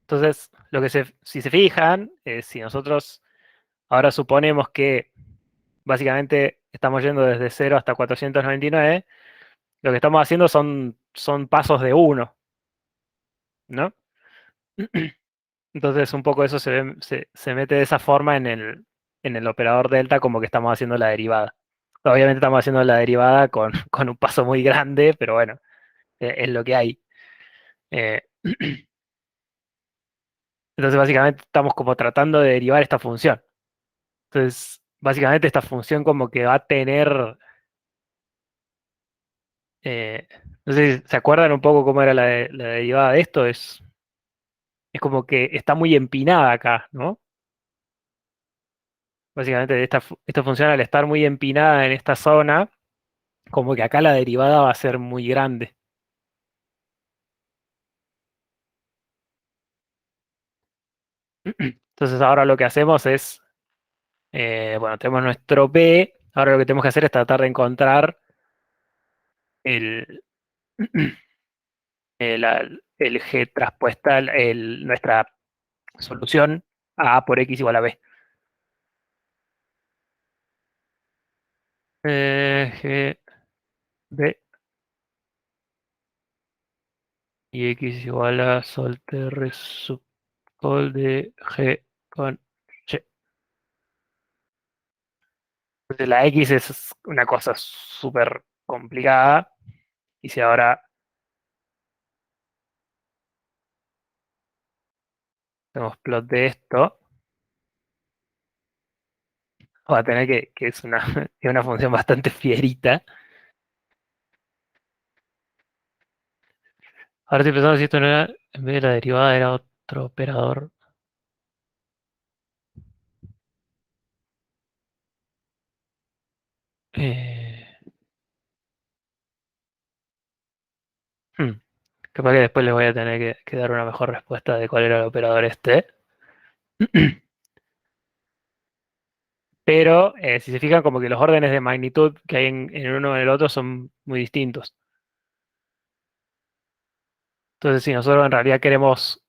Entonces, si se fijan, si nosotros ahora suponemos que básicamente estamos yendo desde 0 hasta 499, lo que estamos haciendo son pasos de 1, ¿no? Entonces un poco eso se mete de esa forma en el operador delta como que estamos haciendo la derivada. Obviamente estamos haciendo la derivada con un paso muy grande, pero bueno, es lo que hay. Eh, entonces básicamente estamos como tratando de derivar esta función. Entonces, básicamente esta función como que va a tener... eh, no sé si se acuerdan un poco cómo era la derivada de esto. Es como que está muy empinada acá, ¿no? Básicamente esta función al estar muy empinada en esta zona, como que acá la derivada va a ser muy grande. Entonces ahora lo que hacemos es, bueno, tenemos nuestro B, ahora lo que tenemos que hacer es tratar de encontrar el, el G traspuesta, nuestra solución a por X igual a B. G, B y X igual a sol TR sub col de G con Y. Entonces la X es una cosa súper complicada. Y si ahora hacemos plot de esto, va a tener que es una, es una función bastante fierita. Ahora estoy pensando si esto no era, en vez de la derivada, era otro operador. Eh, hmm, Capaz que después les voy a tener que dar una mejor respuesta de cuál era el operador este. Pero si se fijan, como que los órdenes de magnitud que hay en uno y en el otro son muy distintos. Entonces, si nosotros en realidad queremos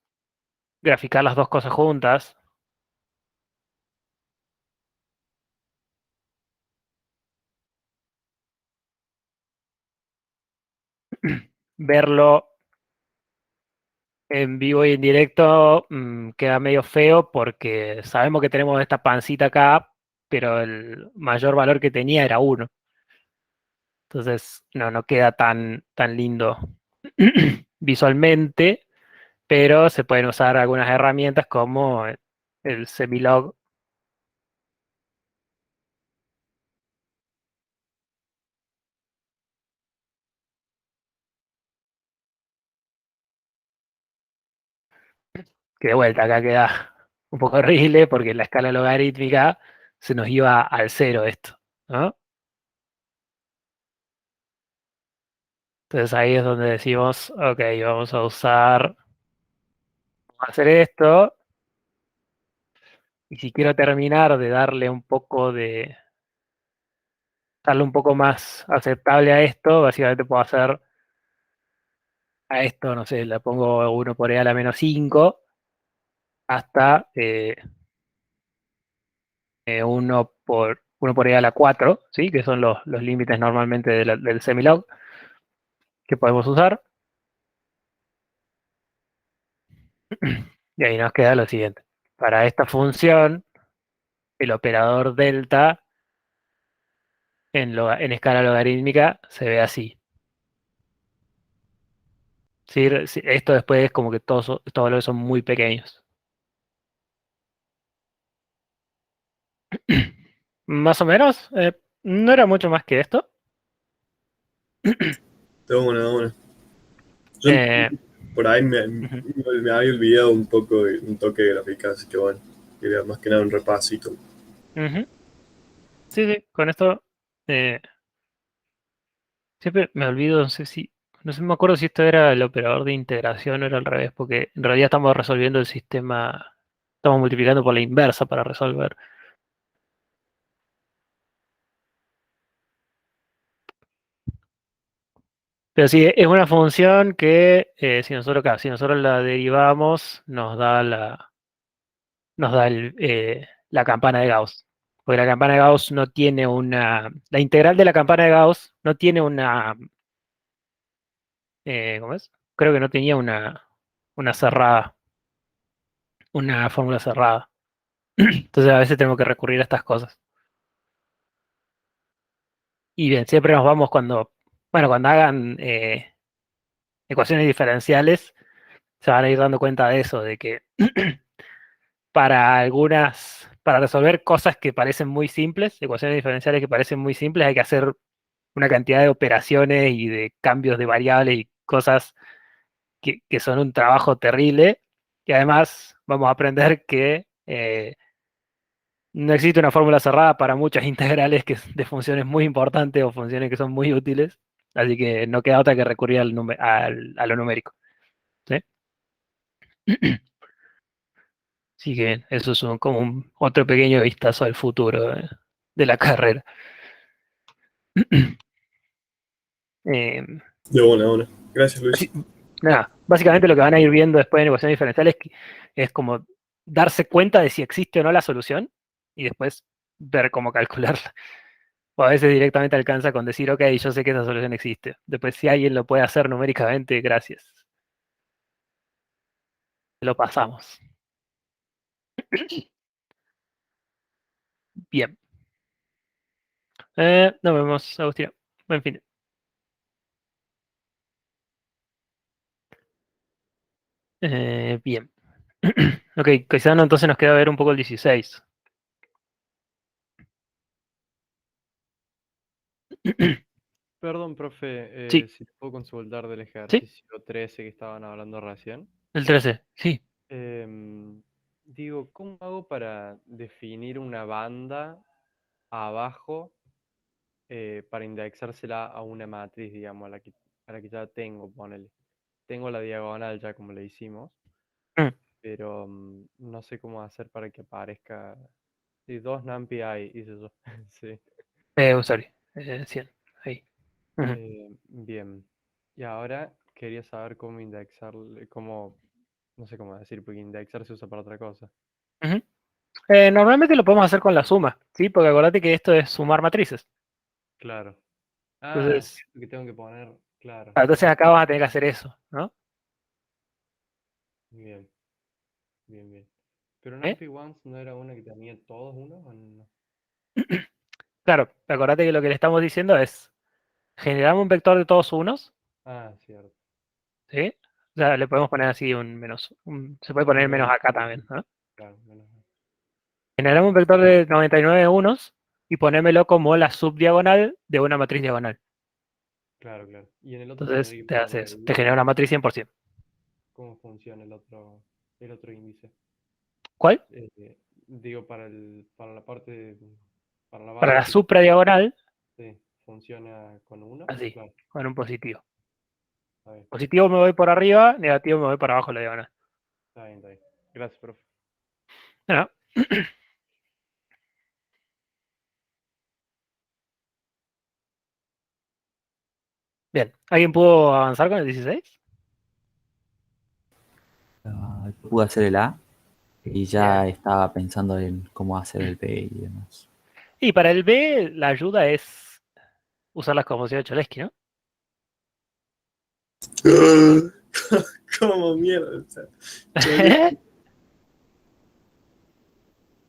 graficar las dos cosas juntas, verlo en vivo y en directo queda medio feo porque sabemos que tenemos esta pancita acá, pero el mayor valor que tenía era uno. Entonces, no queda tan lindo visualmente, pero se pueden usar algunas herramientas como el semilog. Que de vuelta acá queda un poco horrible porque en la escala logarítmica se nos iba al cero esto, ¿no? Entonces ahí es donde decimos, ok, vamos a hacer esto, y si quiero terminar de darle un poco más aceptable a esto, básicamente puedo hacer a esto, no sé, le pongo 1 por e a la menos 5 hasta 1 por e a la 4, ¿sí? Que son los límites normalmente del semilog que podemos usar. Y ahí nos queda lo siguiente. Para esta función, el operador delta en escala logarítmica se ve así. ¿Sí? Esto después es como que estos valores son muy pequeños. Más o menos, no era mucho más que esto. De una. Yo Eh, por ahí ujú, me había olvidado un poco un toque de gráfica, así que bueno, quería más que nada un repasito. ujú. Sí, sí, con esto eh, siempre me olvido, no sé, me acuerdo si esto era el operador de integración o era al revés, porque en realidad estamos resolviendo el sistema, estamos multiplicando por la inversa para resolver. Pero sí, es una función que claro, si nosotros la derivamos, nos da la campana de Gauss. Porque la campana de Gauss no tiene la integral de la campana de Gauss no tiene ¿cómo es? Creo que no tenía una cerrada, una fórmula cerrada. Entonces a veces tenemos que recurrir a estas cosas. Y bien, siempre nos vamos cuando hagan ecuaciones diferenciales, se van a ir dando cuenta de eso, de que para resolver cosas que parecen muy simples, ecuaciones diferenciales que parecen muy simples, hay que hacer una cantidad de operaciones y de cambios de variables y cosas que son un trabajo terrible. Y además vamos a aprender que no existe una fórmula cerrada para muchas integrales de funciones muy importantes o funciones que son muy útiles. Así que no queda otra que recurrir a lo numérico. ¿Sí? Así que eso es como un otro pequeño vistazo al futuro de la carrera. Eh, De una. Gracias, Luis. Nada, básicamente lo que van a ir viendo después de negociaciones diferenciales es como darse cuenta de si existe o no la solución y después ver cómo calcularla. O a veces directamente alcanza con decir, ok, yo sé que esa solución existe. Después, si alguien lo puede hacer numéricamente, gracias. Lo pasamos. Bien. Nos vemos, Agustina. Buen fin. Bien. Ok, quizá no, entonces nos queda ver un poco el 16. Perdón, profe, Sí, si te puedo consultar del sí, ejercicio 13 que estaban hablando recién. el 13. Sí. Digo, ¿cómo hago para definir una banda abajo para indexársela a una matriz, digamos, a la que ya tengo, ponele? Tengo la diagonal ya como le hicimos, Mm, pero no sé cómo hacer para que aparezca. Sí, dos NumPy hay, hice yo. Sí. sorry. 100. Ahí. Ujú, Bien. Y ahora quería saber cómo indexar, cómo, no sé cómo decir, porque indexar se usa para otra cosa. ujú. Normalmente lo podemos hacer con la suma, ¿sí? Porque acordate que esto es sumar matrices. Claro. Ah, Entonces, cierto que tengo que poner, claro. entonces acá vas a tener que hacer eso, ¿no? Bien, bien, bien. Pero ¿Eh? NumPy Ones no era una que tenía todos unos o no. Claro, acordate que lo que le estamos diciendo es, generamos un vector de todos unos, Ah, cierto. ¿sí? O sea, le podemos poner así un menos, se puede poner Un menos menos, acá también, ¿no? claro, menos. Generamos un vector de 99 unos y ponémelo como la subdiagonal de una matriz diagonal. Claro, claro. Y en el otro Entonces, tendría que te hace eso, te poner genera una matriz 100%. cómo funciona el otro índice. ¿Cuál? Digo, para la parte, para la Para banda la que supradiagonal, sí, funciona con uno. así, Claro, con un positivo. está bien, Positivo me voy por arriba, negativo me voy por abajo de la diagonal. está bien, está bien. Gracias, profe. Bueno, bien. ¿Alguien pudo avanzar con el 16? Pude hacer el A y Bien. ya estaba pensando en cómo hacer el B y demás. Y para el B, la ayuda es usar las convoluciones de Cholesky, ¿no? ¿Cómo mierda? O sea, Chole,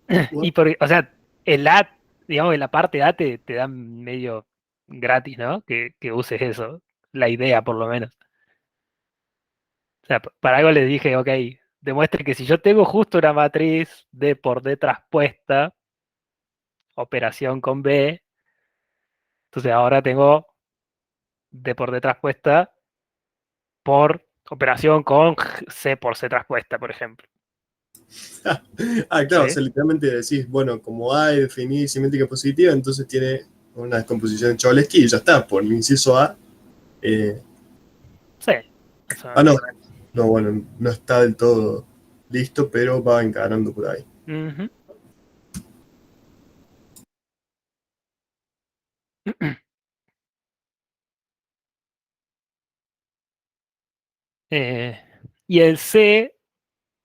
Y what? porque, o sea, el A, digamos que la parte A te da medio gratis, ¿no? Que uses eso, la idea por lo menos. O sea, para algo les dije, ok, demuestre que si yo tengo justo una matriz D por D traspuesta, operación con B, entonces ahora tengo D por D traspuesta por operación con C por C traspuesta, por ejemplo. Ah, claro, o ¿Sí? sea, literalmente decís, bueno, como A es definida y simétrica positiva, entonces tiene una descomposición de Cholesky y ya está, por el inciso A. eh, Sí, eso no, básicamente. no, bueno, no está del todo listo, pero va encarando por ahí. Ujú. Eh, y el C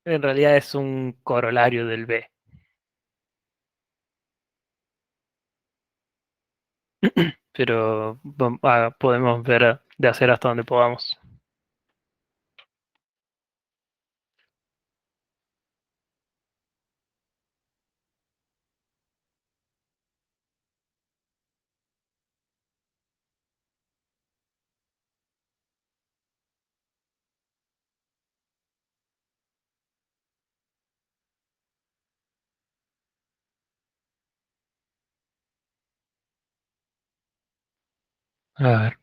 en realidad es un corolario del B. Pero podemos ver de hacer hasta donde podamos. A ver.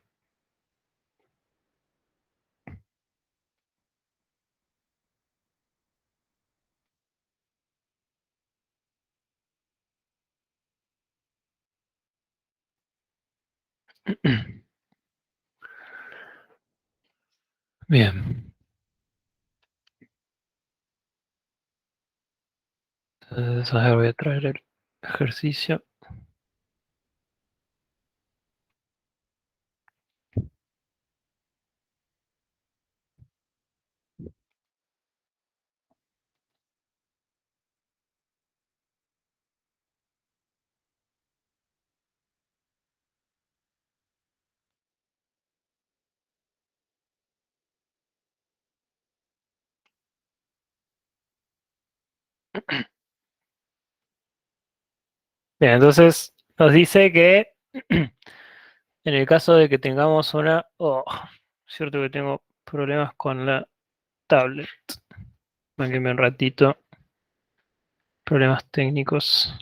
Bien. Entonces, a ver, voy a traer el ejercicio. Bien, entonces nos dice que en el caso de que tengamos una... Oh, cierto que tengo problemas con la tablet. Máquenme un ratito. Problemas técnicos.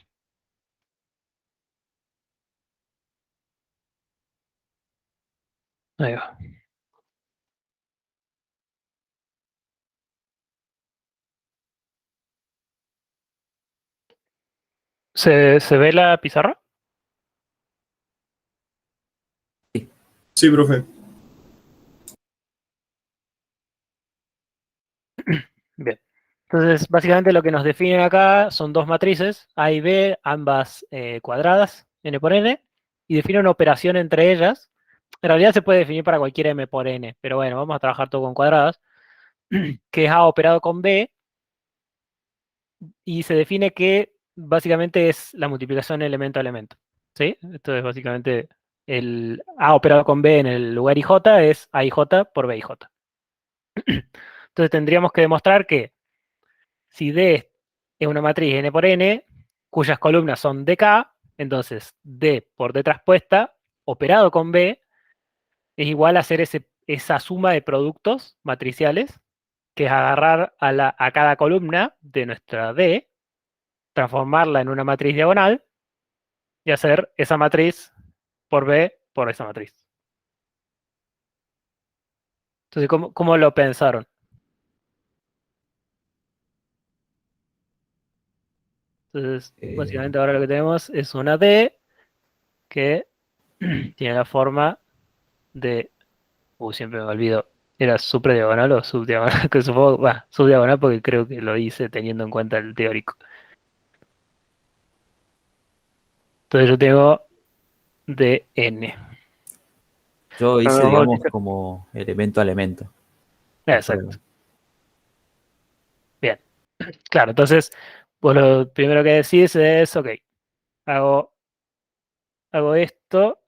Ahí va. ¿Se ve la pizarra? Sí, profe. Bien. Entonces, básicamente lo que nos definen acá son dos matrices, A y B, ambas cuadradas, n por n, y define una operación entre ellas. En realidad se puede definir para cualquier m por n, pero bueno, vamos a trabajar todo con cuadradas, que es A operado con B, y se define que básicamente es la multiplicación elemento a elemento. ¿Sí? Esto es básicamente el A operado con B en el lugar IJ es AIJ por BIJ. Entonces tendríamos que demostrar que si D es una matriz n por n, cuyas columnas son dk, entonces D por D traspuesta, operado con B, es igual a hacer esa suma de productos matriciales, que es agarrar a cada columna de nuestra D, transformarla en una matriz diagonal y hacer esa matriz por B por esa matriz. Entonces, ¿cómo lo pensaron? Entonces, Eh, básicamente ahora lo que tenemos es una D que tiene la forma de... siempre me olvido. ¿Era supradiagonal o subdiagonal? Que supongo, subdiagonal porque creo que lo hice teniendo en cuenta el teórico. Entonces yo tengo dn. yo hice, Vamos a digamos, bautizar. como elemento a elemento. La prueba. Exacto. Bien. Claro, entonces, vos lo primero que decís es, ok, hago, hago esto.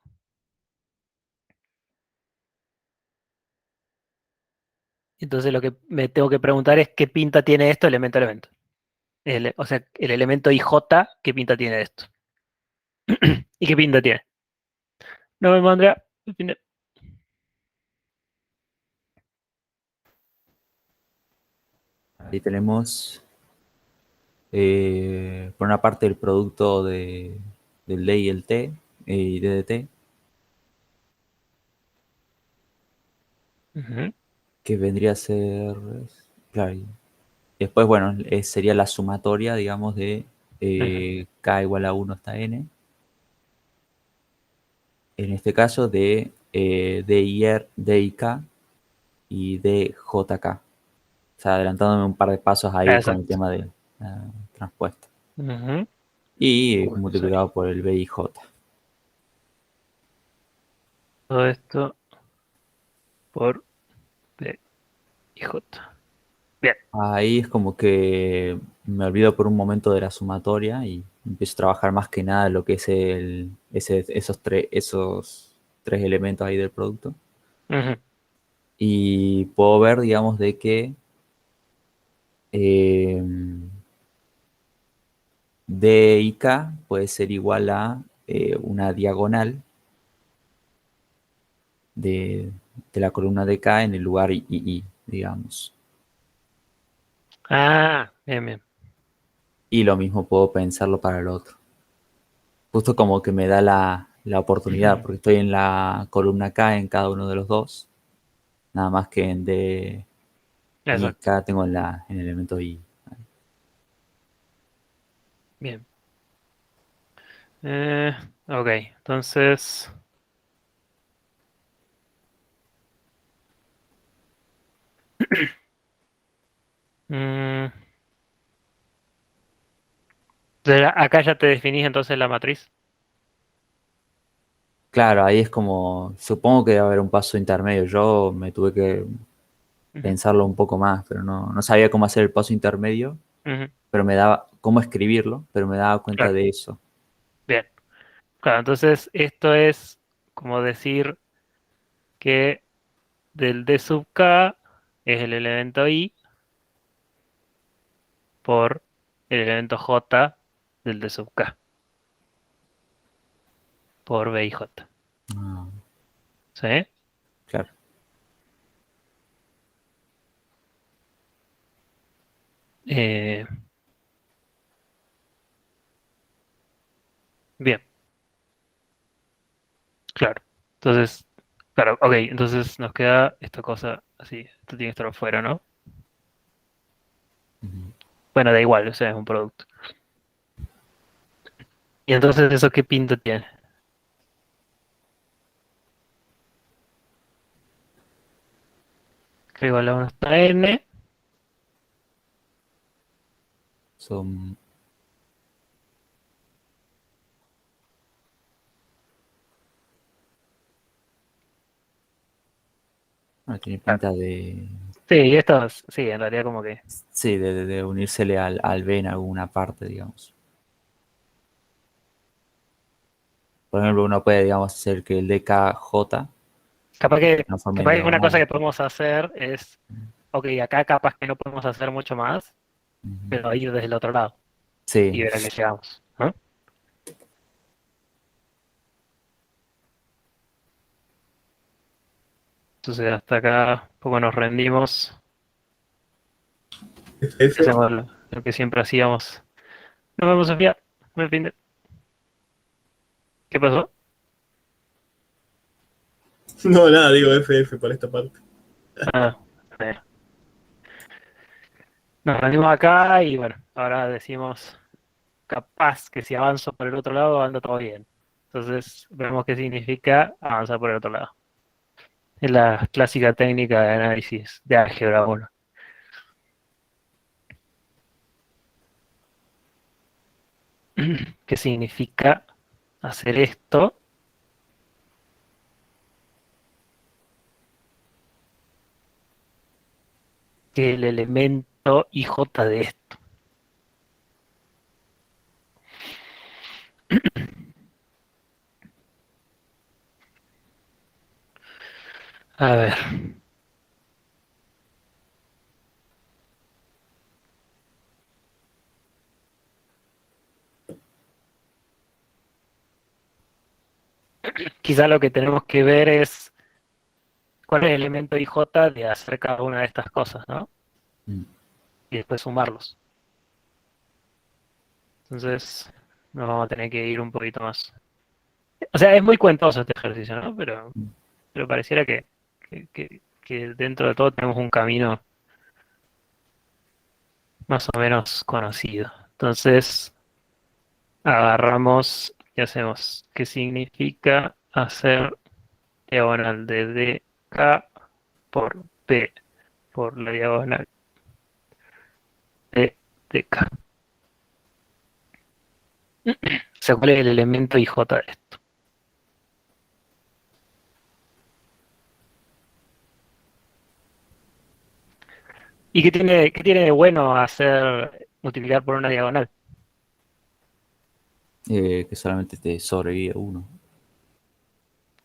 Entonces lo que me tengo que preguntar es qué pinta tiene esto elemento a elemento. O sea, el elemento IJ, ¿qué pinta tiene esto? ¿Y qué pinta tiene? No me pondría. Ahí tenemos, por una parte, el producto del D y el T, y D de T, Ujú, que vendría a ser, claro, y después, bueno, sería la sumatoria, digamos, de ujú. K igual a 1 hasta N. En este caso, de DIR, DIK y DJK. O sea, adelantándome un par de pasos ahí con el Exacto. tema de transpuesta. Ujú. Y Sorry. multiplicado por el BIJ. Todo esto por B y J. Bien. Ahí es como que me olvido por un momento de la sumatoria y empiezo a trabajar más que nada lo que es esos tres elementos ahí del producto. Ujú. Y puedo ver, digamos, de que eh, D y K puede ser igual a una diagonal de, de la columna de K en el lugar I, digamos. Ah, bien, bien. Y lo mismo puedo pensarlo para el otro. Justo como que me da la oportunidad, porque estoy en la columna K en cada uno de los dos, nada más que en D y Exacto. K tengo en el elemento I. Bien. Eh, ok, entonces. mm, Entonces, acá ya te definís entonces la matriz. Claro, ahí es como, supongo que debe haber un paso intermedio. Yo me tuve que Ujú, pensarlo un poco más, pero no sabía cómo hacer el paso intermedio, ujú, pero me daba, cómo escribirlo, pero me daba cuenta claro, de eso. bien. Claro, entonces esto es como decir que del D sub K es el elemento I por el elemento J del D sub K por B y J. Ah, ¿Sí? claro. Eh, bien, claro. Entonces, claro, ok, entonces nos queda esta cosa así. Esto tiene que estar afuera, ¿no? Ujú. Bueno, da igual, o sea, es un producto. Y entonces, ¿eso qué pinta tiene? Que igual a 1 está N. Son, bueno, tiene Claro. pinta de, Sí, y esto, sí, en realidad como que... sí, de unírsele al B en alguna parte, digamos. Por ejemplo, uno puede, digamos, hacer que el DKJ Capaz se que, transforme en capaz que una cosa diagonal. que podemos hacer es, ok, acá capaz que no podemos hacer mucho más, Ujú. pero ir desde el otro lado Sí, y ver a qué llegamos, ¿no? Entonces hasta acá un poco nos rendimos, FF. hacemos lo que siempre hacíamos. Nos vemos, Sofía. Buen fin de- ¿Qué pasó? No, nada, digo FF para esta parte. Ah, eh, nos rendimos acá y bueno, ahora decimos capaz que si avanzo por el otro lado anda todo bien. Entonces vemos qué significa avanzar por el otro lado. Es la clásica técnica de análisis de álgebra 1. ¿Qué significa hacer esto? Que el elemento IJ de esto. A ver, quizá lo que tenemos que ver es cuál es el elemento IJ de hacer cada una de estas cosas, ¿no? mm, Y después sumarlos. Entonces, nos vamos a tener que ir un poquito más. O sea, es muy cuentoso este ejercicio, ¿no? mm. Pero pareciera que dentro de todo tenemos un camino más o menos conocido. Entonces, agarramos y hacemos qué significa hacer diagonal de DK por P por la diagonal de DK. O sea, ¿cuál es el elemento IJ de esto? ¿Y qué tiene de bueno hacer multiplicar por una diagonal? Que solamente te sobrevive uno.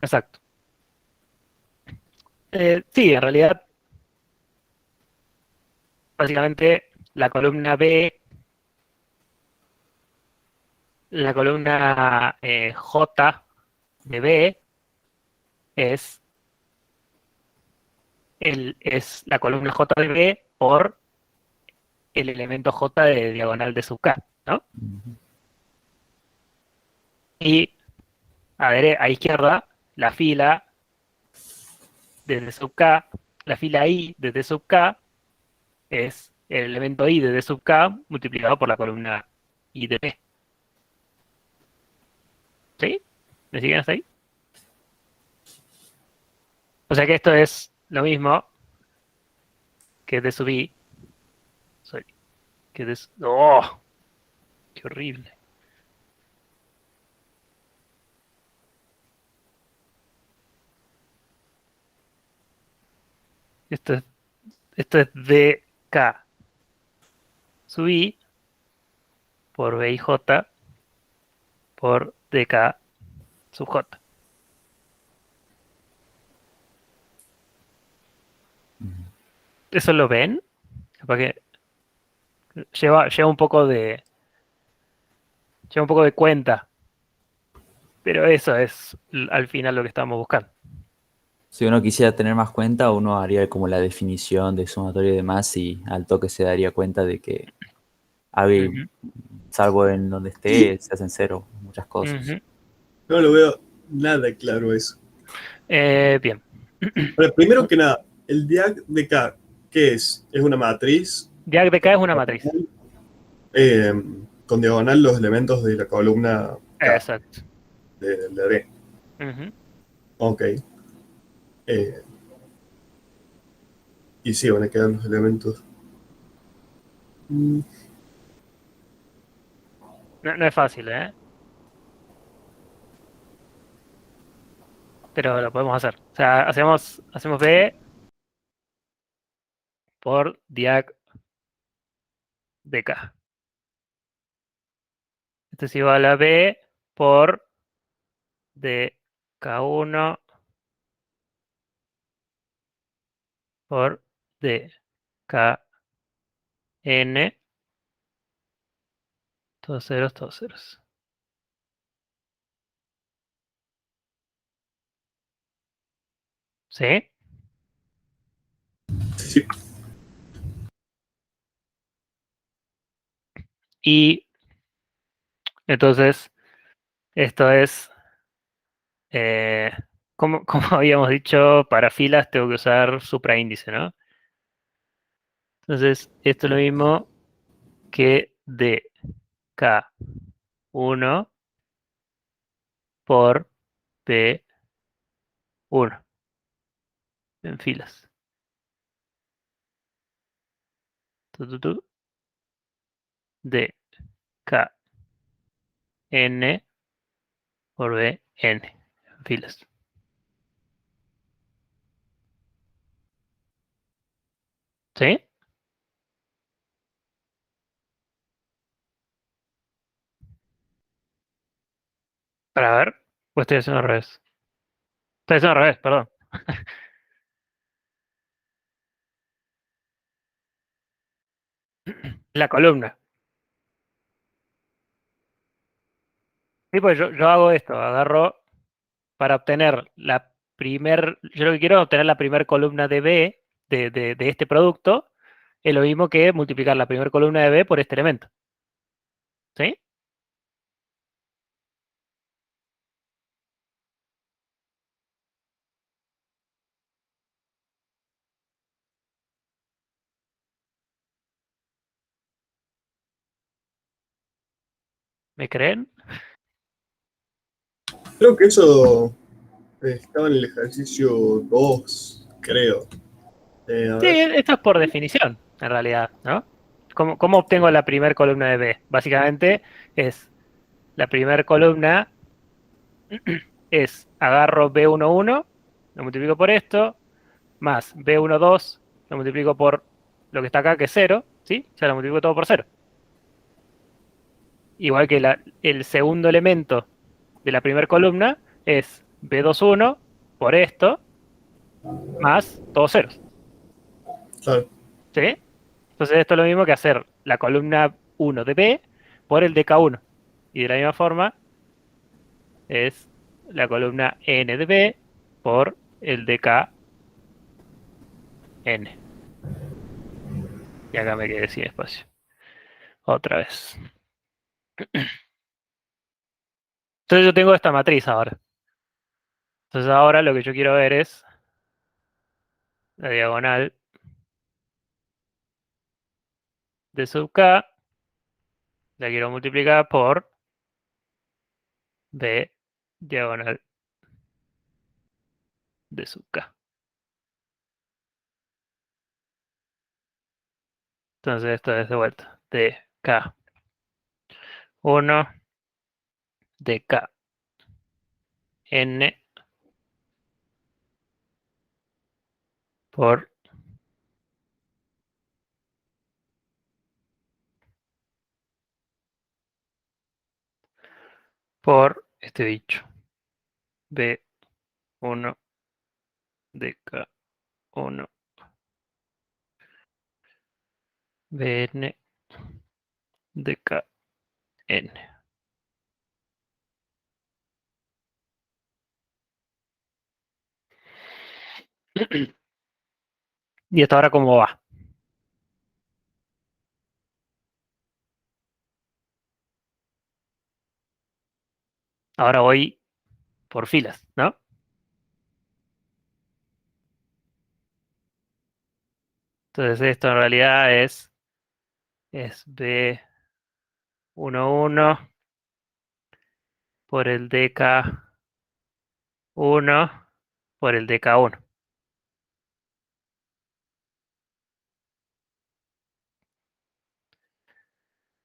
Exacto. Sí, en realidad, básicamente la columna J de B es, es la columna J de B por el elemento J de diagonal de sub K, ¿no? Ujú. Y a izquierda, la fila desde sub K, la fila I desde sub K es el elemento I desde sub K multiplicado por la columna I de B. ¿Sí? ¿Me siguen hasta ahí? O sea que esto es lo mismo que D sub I. Sorry, que D sub... ¡Oh! Qué horrible. Esto es, esto es dk sub i por b y j por dk sub j. ¿Eso lo ven? Capaz que lleva lleva un poco de cuenta, pero eso es al final lo que estamos buscando. Si uno quisiera tener más cuenta, uno haría como la definición de sumatorio y demás y al toque se daría cuenta de que hay, Ujú, salvo en donde esté, se hacen cero muchas cosas. ujú. No lo veo nada claro eso. Bien. Ahora, primero que nada, el diag de K, ¿qué es? ¿Es una matriz Diag de K es una matriz. eh, con diagonal los elementos de la columna K Exacto. de la D? Ujú. Ok. Eh, y sí, van a quedar los elementos. Mm, No, no es fácil, ¿eh? Pero lo podemos hacer. O sea, hacemos B por diag de K. Esto es igual a B por dk1 por dkn. Todos ceros, todos ceros. ¿Sí? sí, Y entonces, esto es, eh, como habíamos dicho, para filas tengo que usar supraíndice, ¿no? Entonces, esto es lo mismo que dk1 por p1 en filas. Tu, tu, dkn por bn en filas. ¿Sí? Para ver, pues estoy haciendo al revés. Estoy haciendo al revés, perdón. La columna. Sí, pues yo hago esto, agarro para obtener yo lo que quiero es obtener la primer columna de B de este producto, es lo mismo que multiplicar la primera columna de B por este elemento. ¿Sí? ¿Me creen? creo que eso estaba en el ejercicio 2 creo. A Sí, ver. esto es por definición, en realidad, ¿no? ¿Cómo obtengo la primera columna de B? Básicamente es la primera columna es agarro B11, lo multiplico por esto, más B12, lo multiplico por lo que está acá, que es 0, ¿sí? O sea, lo multiplico todo por 0. Igual que el segundo elemento de la primera columna es B21 por esto, más todos ceros, Claro. ¿sí? Entonces esto es lo mismo que hacer la columna 1 de B por el de K1. Y de la misma forma es la columna N de B por el de KN. Y acá me quedé sin espacio. Otra vez. Entonces yo tengo esta matriz ahora. Entonces ahora lo que yo quiero ver es la diagonal de sub k, la quiero multiplicar por b diagonal de sub k. Entonces esto es de vuelta de k 1 de K N por este dicho. B1 de K1 Bn de Kn. ¿Y hasta ahora cómo va? Ahora voy por filas, ¿no? Entonces esto en realidad es B11 por el DK1 por el DK1.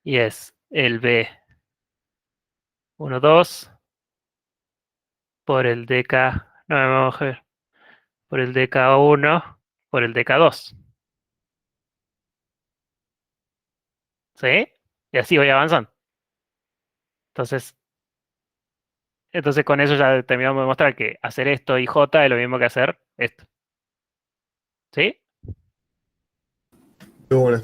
Y es el B12 por el DK, no, vamos a ver, por el DK1 por el DK2. ¿Sí? Y así voy avanzando. Entonces con eso ya terminamos de mostrar que hacer esto y J es lo mismo que hacer esto. ¿Sí? Qué bueno.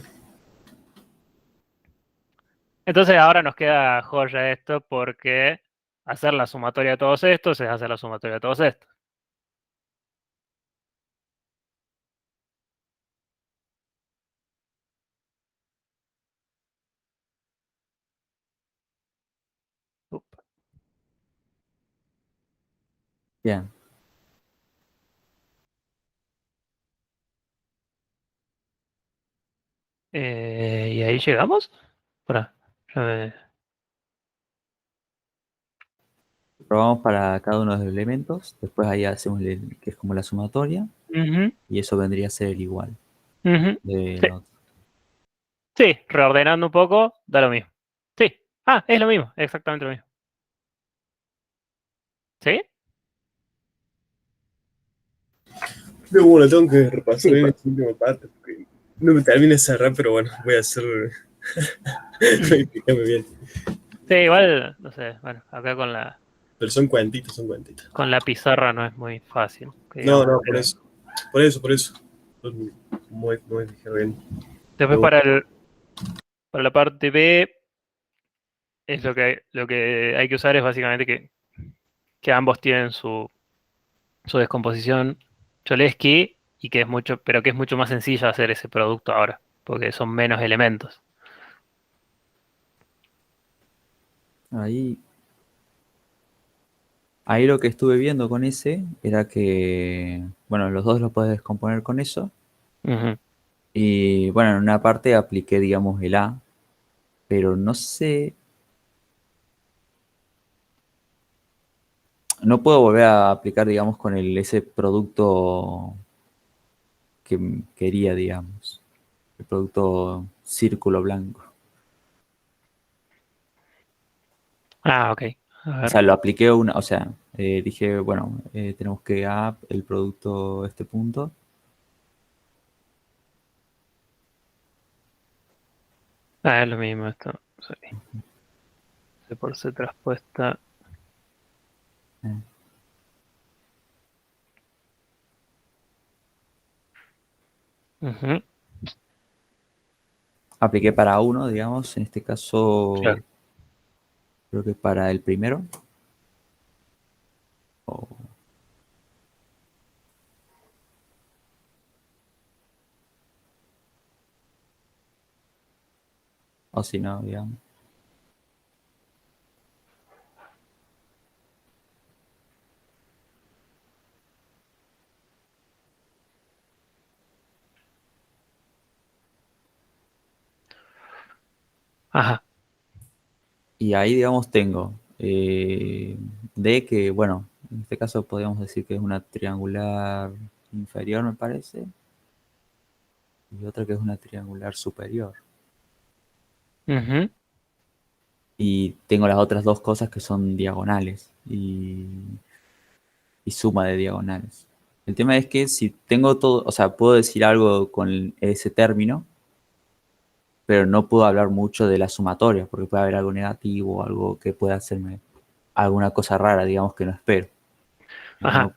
Entonces ahora nos queda joya esto porque hacer la sumatoria de todos estos es hacer la sumatoria de todos estos. Upa. Bien. ¿Y ahí llegamos? Para, Probamos para cada uno de los elementos. Después ahí hacemos que es como la sumatoria. ujú, Y eso vendría a ser igual ujú. de Sí, lo otro. sí, reordenando un poco, da lo mismo. Sí. Ah, es lo mismo, exactamente lo mismo. ¿Sí? Pero bueno, tengo que repasar Sí, bien esta última parte porque no me termine de cerrar, pero bueno, voy a hacer. Voy a explicarme bien. Sí, igual, no sé, bueno, acá Pero son cuentitos, son cuentitos. con la pizarra no es muy fácil, que No, digamos, no, por pero eso. Por eso, por eso. Muy dije bien. después Pero para la parte B es lo que hay que usar es básicamente que ambos tienen su descomposición Cholesky y que es mucho, pero que es mucho más sencillo hacer ese producto ahora, porque son menos elementos. ahí, ahí lo que estuve viendo con ese era que, bueno, los dos los puedes descomponer con eso. Ujú. Y bueno, en una parte apliqué, digamos, el A, pero no sé, no puedo volver a aplicar, digamos, con ese producto que quería, digamos, el producto círculo blanco. Ah, ok. A O ver. sea, lo apliqué una, o sea, dije, bueno, tenemos que A, el producto, este punto. Ah, es lo mismo esto. Sí. C por C traspuesta. eh, Ujú. Apliqué para uno, digamos, en este caso, Claro. creo que para el primero. O, o si no, digamos. Ajá. Y ahí, digamos, tengo D que, bueno, en este caso podríamos decir que es una triangular inferior, me parece, y otra que es una triangular superior. Ujú. y tengo las otras dos cosas que son diagonales y suma de diagonales. El tema es que si tengo todo, o sea, puedo decir algo con ese término, pero no puedo hablar mucho de la sumatoria, porque puede haber algo negativo, algo que pueda hacerme alguna cosa rara, digamos, que no espero. Ajá. No,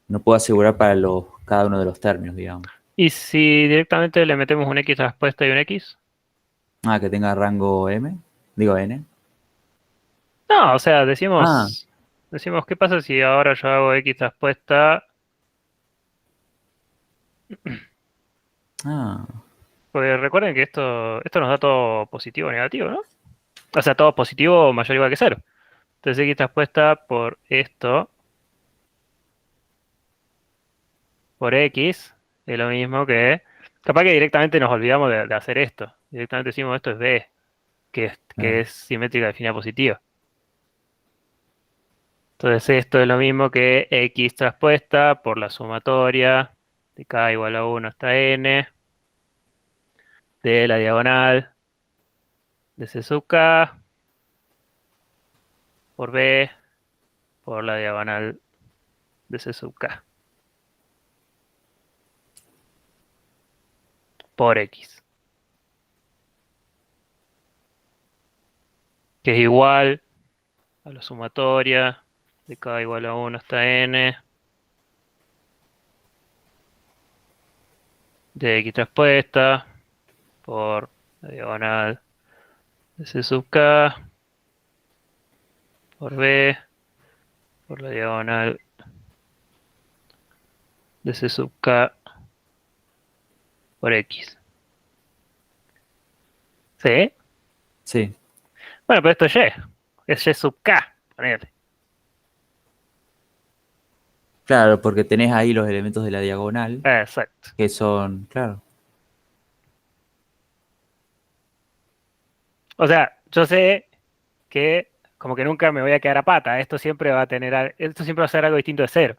no puedo asegurar para cada uno de los términos, digamos. ¿Y si directamente le metemos un X respuesta y un X? Ah, que tenga rango M, digo N. No, o sea, Ah, decimos, ¿qué pasa si ahora yo hago X respuesta? ah, Porque recuerden que esto nos da todo positivo o negativo, ¿no? O sea, todo positivo mayor o igual que cero. Entonces X respuesta por esto, por X, es lo mismo que... Capaz que directamente nos olvidamos de hacer esto. Directamente decimos esto es B, que claro. es simétrica de definida positiva. Entonces esto es lo mismo que X traspuesta por la sumatoria de K igual a 1 hasta N de la diagonal de C sub K por B por la diagonal de C sub K por X, que es igual a la sumatoria de K igual a 1 hasta N de X traspuesta por la diagonal de C sub K por B por la diagonal de C sub K por X. ¿Sí? Sí, Bueno, pero esto es Y sub K, ponele. claro, porque tenés ahí los elementos de la diagonal, Exacto. que son, claro. O sea, yo sé que como que nunca me voy a quedar a pata. Esto siempre va a ser algo distinto de cero.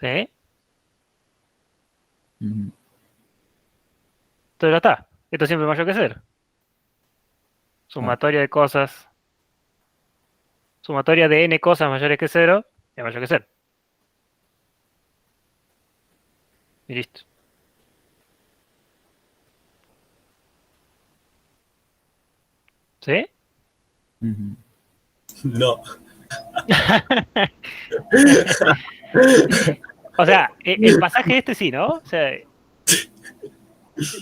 ¿Sí? Ujú. Entonces ya está. Esto siempre es mayor que cero. Ah, Sumatoria de cosas. Sumatoria de n cosas mayores que cero es mayor que cero. Y listo. ¿Sí? ujú. No. O sea, el pasaje este sí, ¿no? O sea,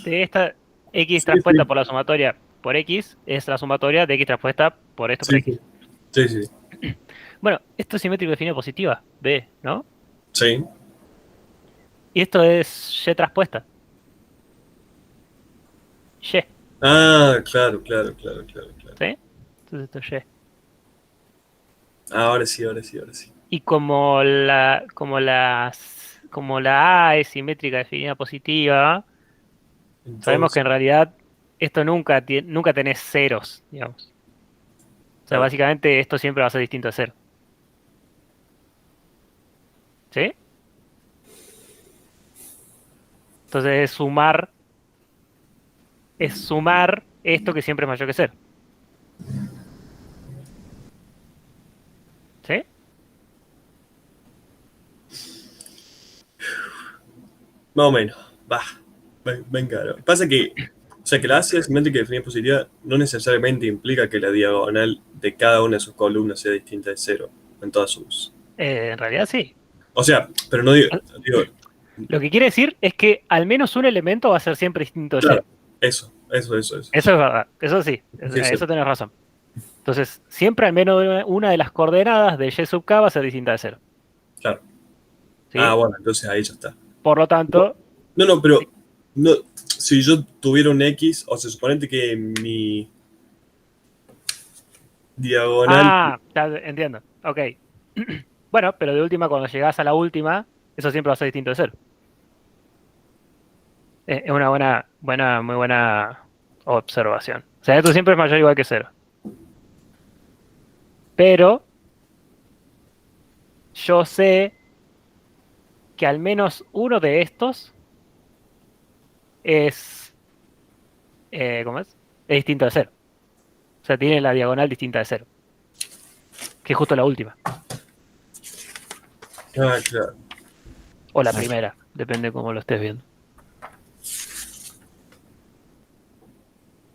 de esta x Sí, traspuesta sí, por la sumatoria por x es la sumatoria de x traspuesta por esto por sí, sí, x. sí, sí, Bueno, esto es simétrico definido positiva, B, ¿no? sí. Y esto es y traspuesta. Y, Ah, claro, claro, claro, claro, claro. ¿sí? Entonces esto es y. Ah, ahora sí, ahora sí, ahora sí. Y como la A es simétrica definida positiva, sabemos que Entonces, en realidad esto nunca tenés ceros, digamos. O sea, claro, básicamente esto siempre va a ser distinto a cero. ¿Sí? Entonces es sumar esto que siempre es mayor que cero. ¿Sí? más o menos. Va, venga. Pasa que, o sea, que la ácida simétrica definida positiva no necesariamente implica que la diagonal de cada una de sus columnas sea distinta de cero en todas sus. En realidad sí. O sea, pero no digo, Lo que quiere decir es que al menos un elemento va a ser siempre distinto de claro, cero. eso. Eso es verdad. Eso sí. Sí, es Eso cierto, tenés razón. Entonces, siempre al menos una de las coordenadas de y sub k va a ser distinta de cero. claro. Ah, ¿Sí? bueno, entonces ahí ya está. Por lo tanto, No, no, sí. pero no, si yo tuviera un X, o sea, suponete que mi diagonal. Ya entiendo. Ok. Bueno, pero de última, cuando llegás a la última, eso siempre va a ser distinto de cero. Es una muy buena observación. O sea, esto siempre es mayor o igual que cero. Pero yo sé que al menos uno de estos es ¿cómo es? Es distinto de cero. O sea, tiene la diagonal distinta de cero. Que es justo la última. Ah, claro. O la Ah, primera. Depende de cómo lo estés viendo.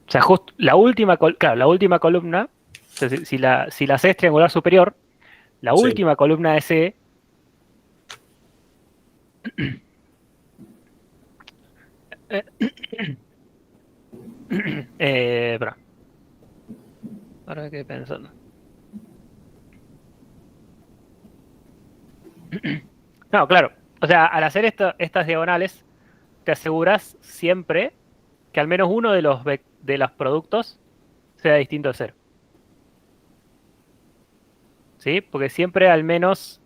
O sea, justo la última, claro, la última columna. O sea, si la C es triangular superior, la Sí. última columna de C. eh, espera, ahora quedé pensando. No, claro. O sea, al hacer estas diagonales, te aseguras siempre que al menos uno de de los productos sea distinto de cero. ¿Sí? Porque siempre al menos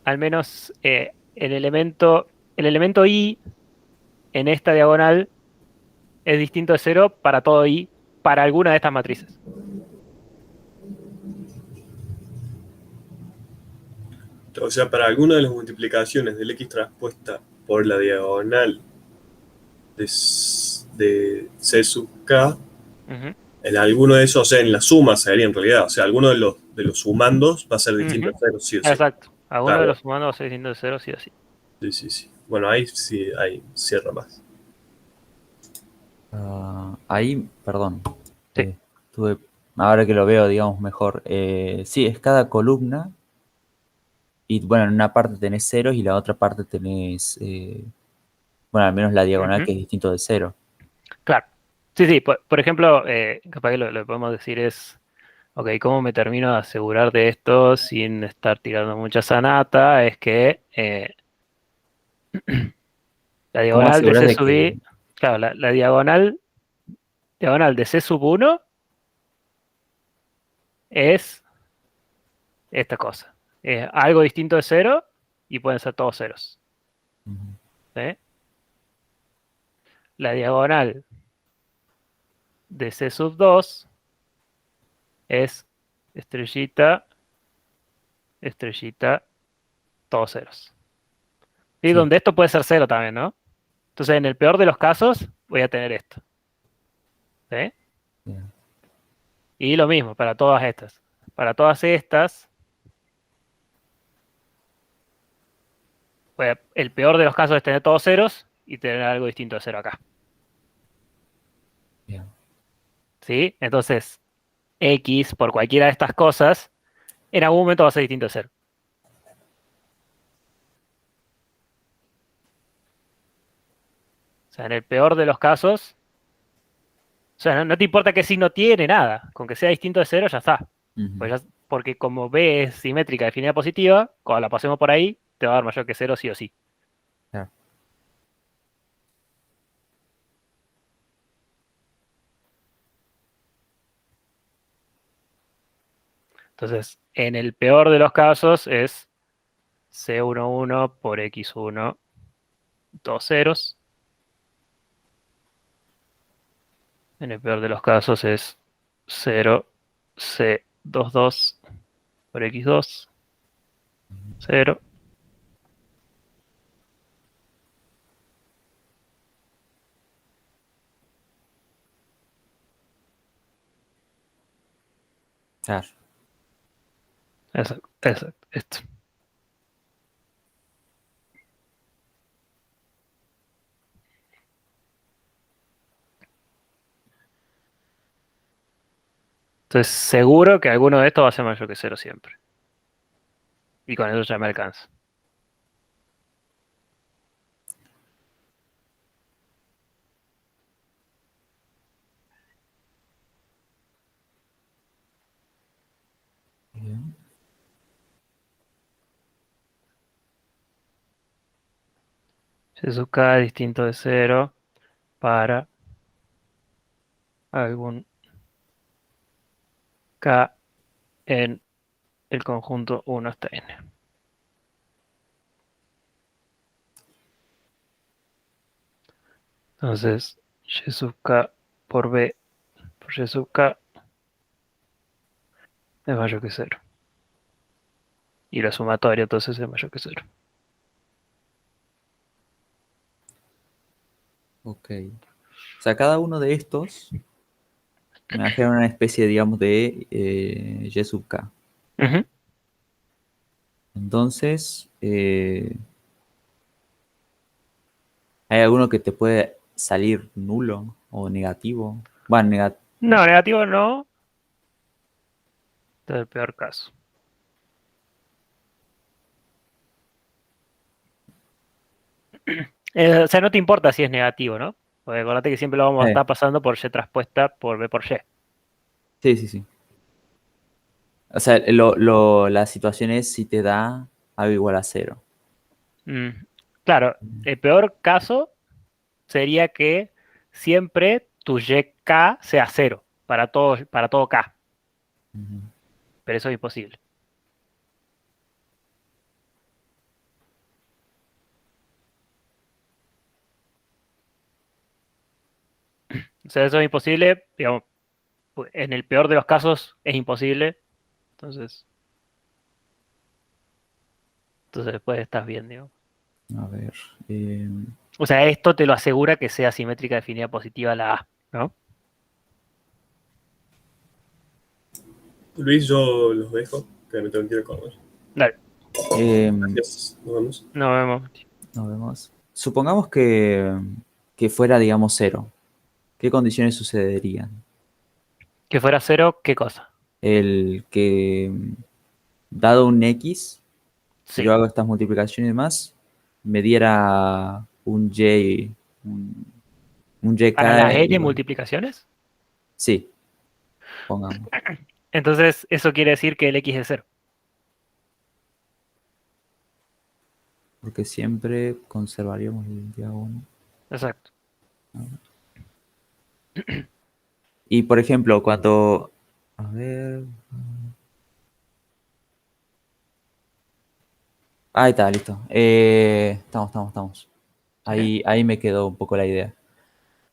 el elemento i en esta diagonal es distinto de cero para todo i, para alguna de estas matrices. O sea, para alguna de las multiplicaciones del x transpuesta por la diagonal de c sub k, Ujú, en alguno de esos, o sea, en la suma sería en realidad, o sea, alguno de los sumandos va a ser distinto ujú. a cero, sí o sí. Exacto. Alguno de Claro, los sumandos va a ser distinto de cero, sí o sí. sí, sí, sí. Bueno, ahí sí, ahí cierra más. ahí, perdón. Sí. Tuve, ahora que lo veo, digamos, mejor. Sí, es cada columna. Y bueno, en una parte tenés ceros y la otra parte tenés, bueno, al menos la diagonal Ujú. que es distinto de cero. Claro. Sí, sí. Por ejemplo, capaz que lo que podemos decir es, ok, ¿cómo me termino de asegurar de esto sin estar tirando mucha sanata? Es que la ¿Cómo diagonal de aseguras C de sub que... i, claro, la diagonal de C sub 1 es esta cosa. Es algo distinto de cero y pueden ser todos ceros. Ujú. ¿Sí? La diagonal de C sub 2 es estrellita, estrellita, todos ceros. Y Sí, donde esto puede ser cero también, ¿no? Entonces, en el peor de los casos, voy a tener esto. ¿Sí? bien. Y lo mismo para todas estas. Para todas estas, el peor de los casos es tener todos ceros y tener algo distinto de cero acá. Bien. ¿Sí? Entonces, X por cualquiera de estas cosas, en algún momento va a ser distinto de cero. O sea, en el peor de los casos, o sea, no te importa qué signo tiene, nada. Con que sea distinto de cero, ya está. Ujú. Pues porque como B es simétrica definida positiva, cuando la pasemos por ahí, te va a dar mayor que cero sí o sí. Claro. Entonces, en el peor de los casos es C11 por X1, dos ceros. En el peor de los casos es 0, C22 por X2, 0. Claro. Exacto, exacto, esto. Entonces, seguro que alguno de estos va a ser mayor que cero siempre. Y con eso ya me alcanza. Bien. Si su K es distinto de cero para algún K en el conjunto 1 hasta n. Entonces, y sub K por B por y sub K es mayor que cero. Y la sumatoria entonces es mayor que cero. Ok. O sea, cada uno de estos me va a generar una especie, digamos, de Y sub k. Ujú. Entonces, ¿hay alguno que te puede salir nulo o negativo? Bueno, No, negativo no. Este es el peor caso. O sea, no te importa si es negativo, ¿no? Porque acordate que siempre lo vamos a estar pasando por Y traspuesta por B por Y. sí, sí, sí. O sea, la situación es si te da algo igual a 0. Mm, Claro, el peor caso sería que siempre tu YK sea cero para todo K, pero eso es imposible. O sea, eso es imposible, digamos, en el peor de los casos es imposible, entonces, entonces después estás bien, digo. A ver. eh, O sea, esto te lo asegura que sea simétrica definida positiva la A, ¿no? Luis, yo los dejo, que me tengo que ir a comer. Dale, Gracias, nos vemos. nos vemos. nos vemos. Supongamos que fuera, digamos, 0. ¿Qué condiciones sucederían? Que fuera cero, ¿qué cosa? El que, dado un X, si yo Sí. hago estas multiplicaciones y demás, me diera un Para las YK n igual. multiplicaciones, Sí, pongamos. entonces eso quiere decir que el X es cero. Porque siempre conservaríamos el diagonal. Exacto. Y por ejemplo, cuando. A ver. Ahí está, listo. Estamos. ¿Sí? Ahí me quedó un poco la idea.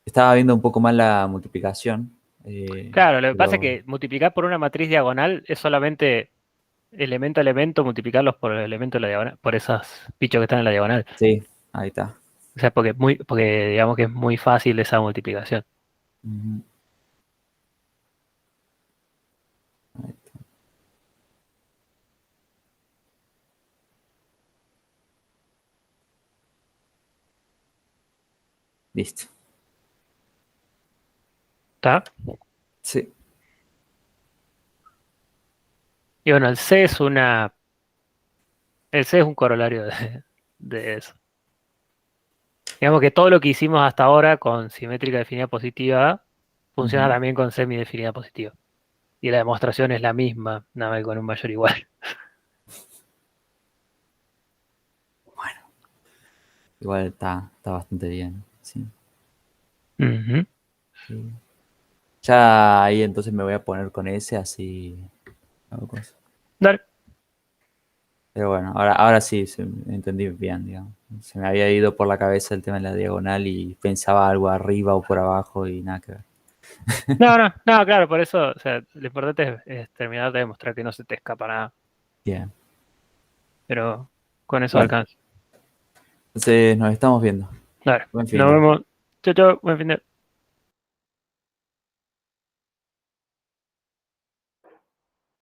Estaba viendo un poco más la multiplicación. Claro, lo que pasa es Pero que multiplicar por una matriz diagonal es solamente elemento a elemento, multiplicarlos por el elemento de la diagonal, por esos bichos que están en la diagonal. sí, ahí está. O sea, porque digamos que es muy fácil esa multiplicación. Ujú, ahí está. Listo. ¿Está? Sí. Y bueno, el C es un corolario de eso. Digamos que todo lo que hicimos hasta ahora con simétrica definida positiva funciona Ujú. también con semidefinida positiva. Y la demostración es la misma, nada más que con un mayor igual. Igual está bastante bien. Sí, Ujú. sí. Ya ahí entonces me voy a poner con ese, así hago cosas. Dale. Pero bueno, ahora sí entendí bien, digamos. Se me había ido por la cabeza el tema de la diagonal y pensaba algo arriba o por abajo y nada que ver. No, claro, por eso, o sea, lo importante es terminar de demostrar que no se te escapa nada, Bien. pero con eso Bueno, alcanza. entonces nos estamos viendo. Dale, Buen fin nos de. vemos. Chau, chau, buen fin de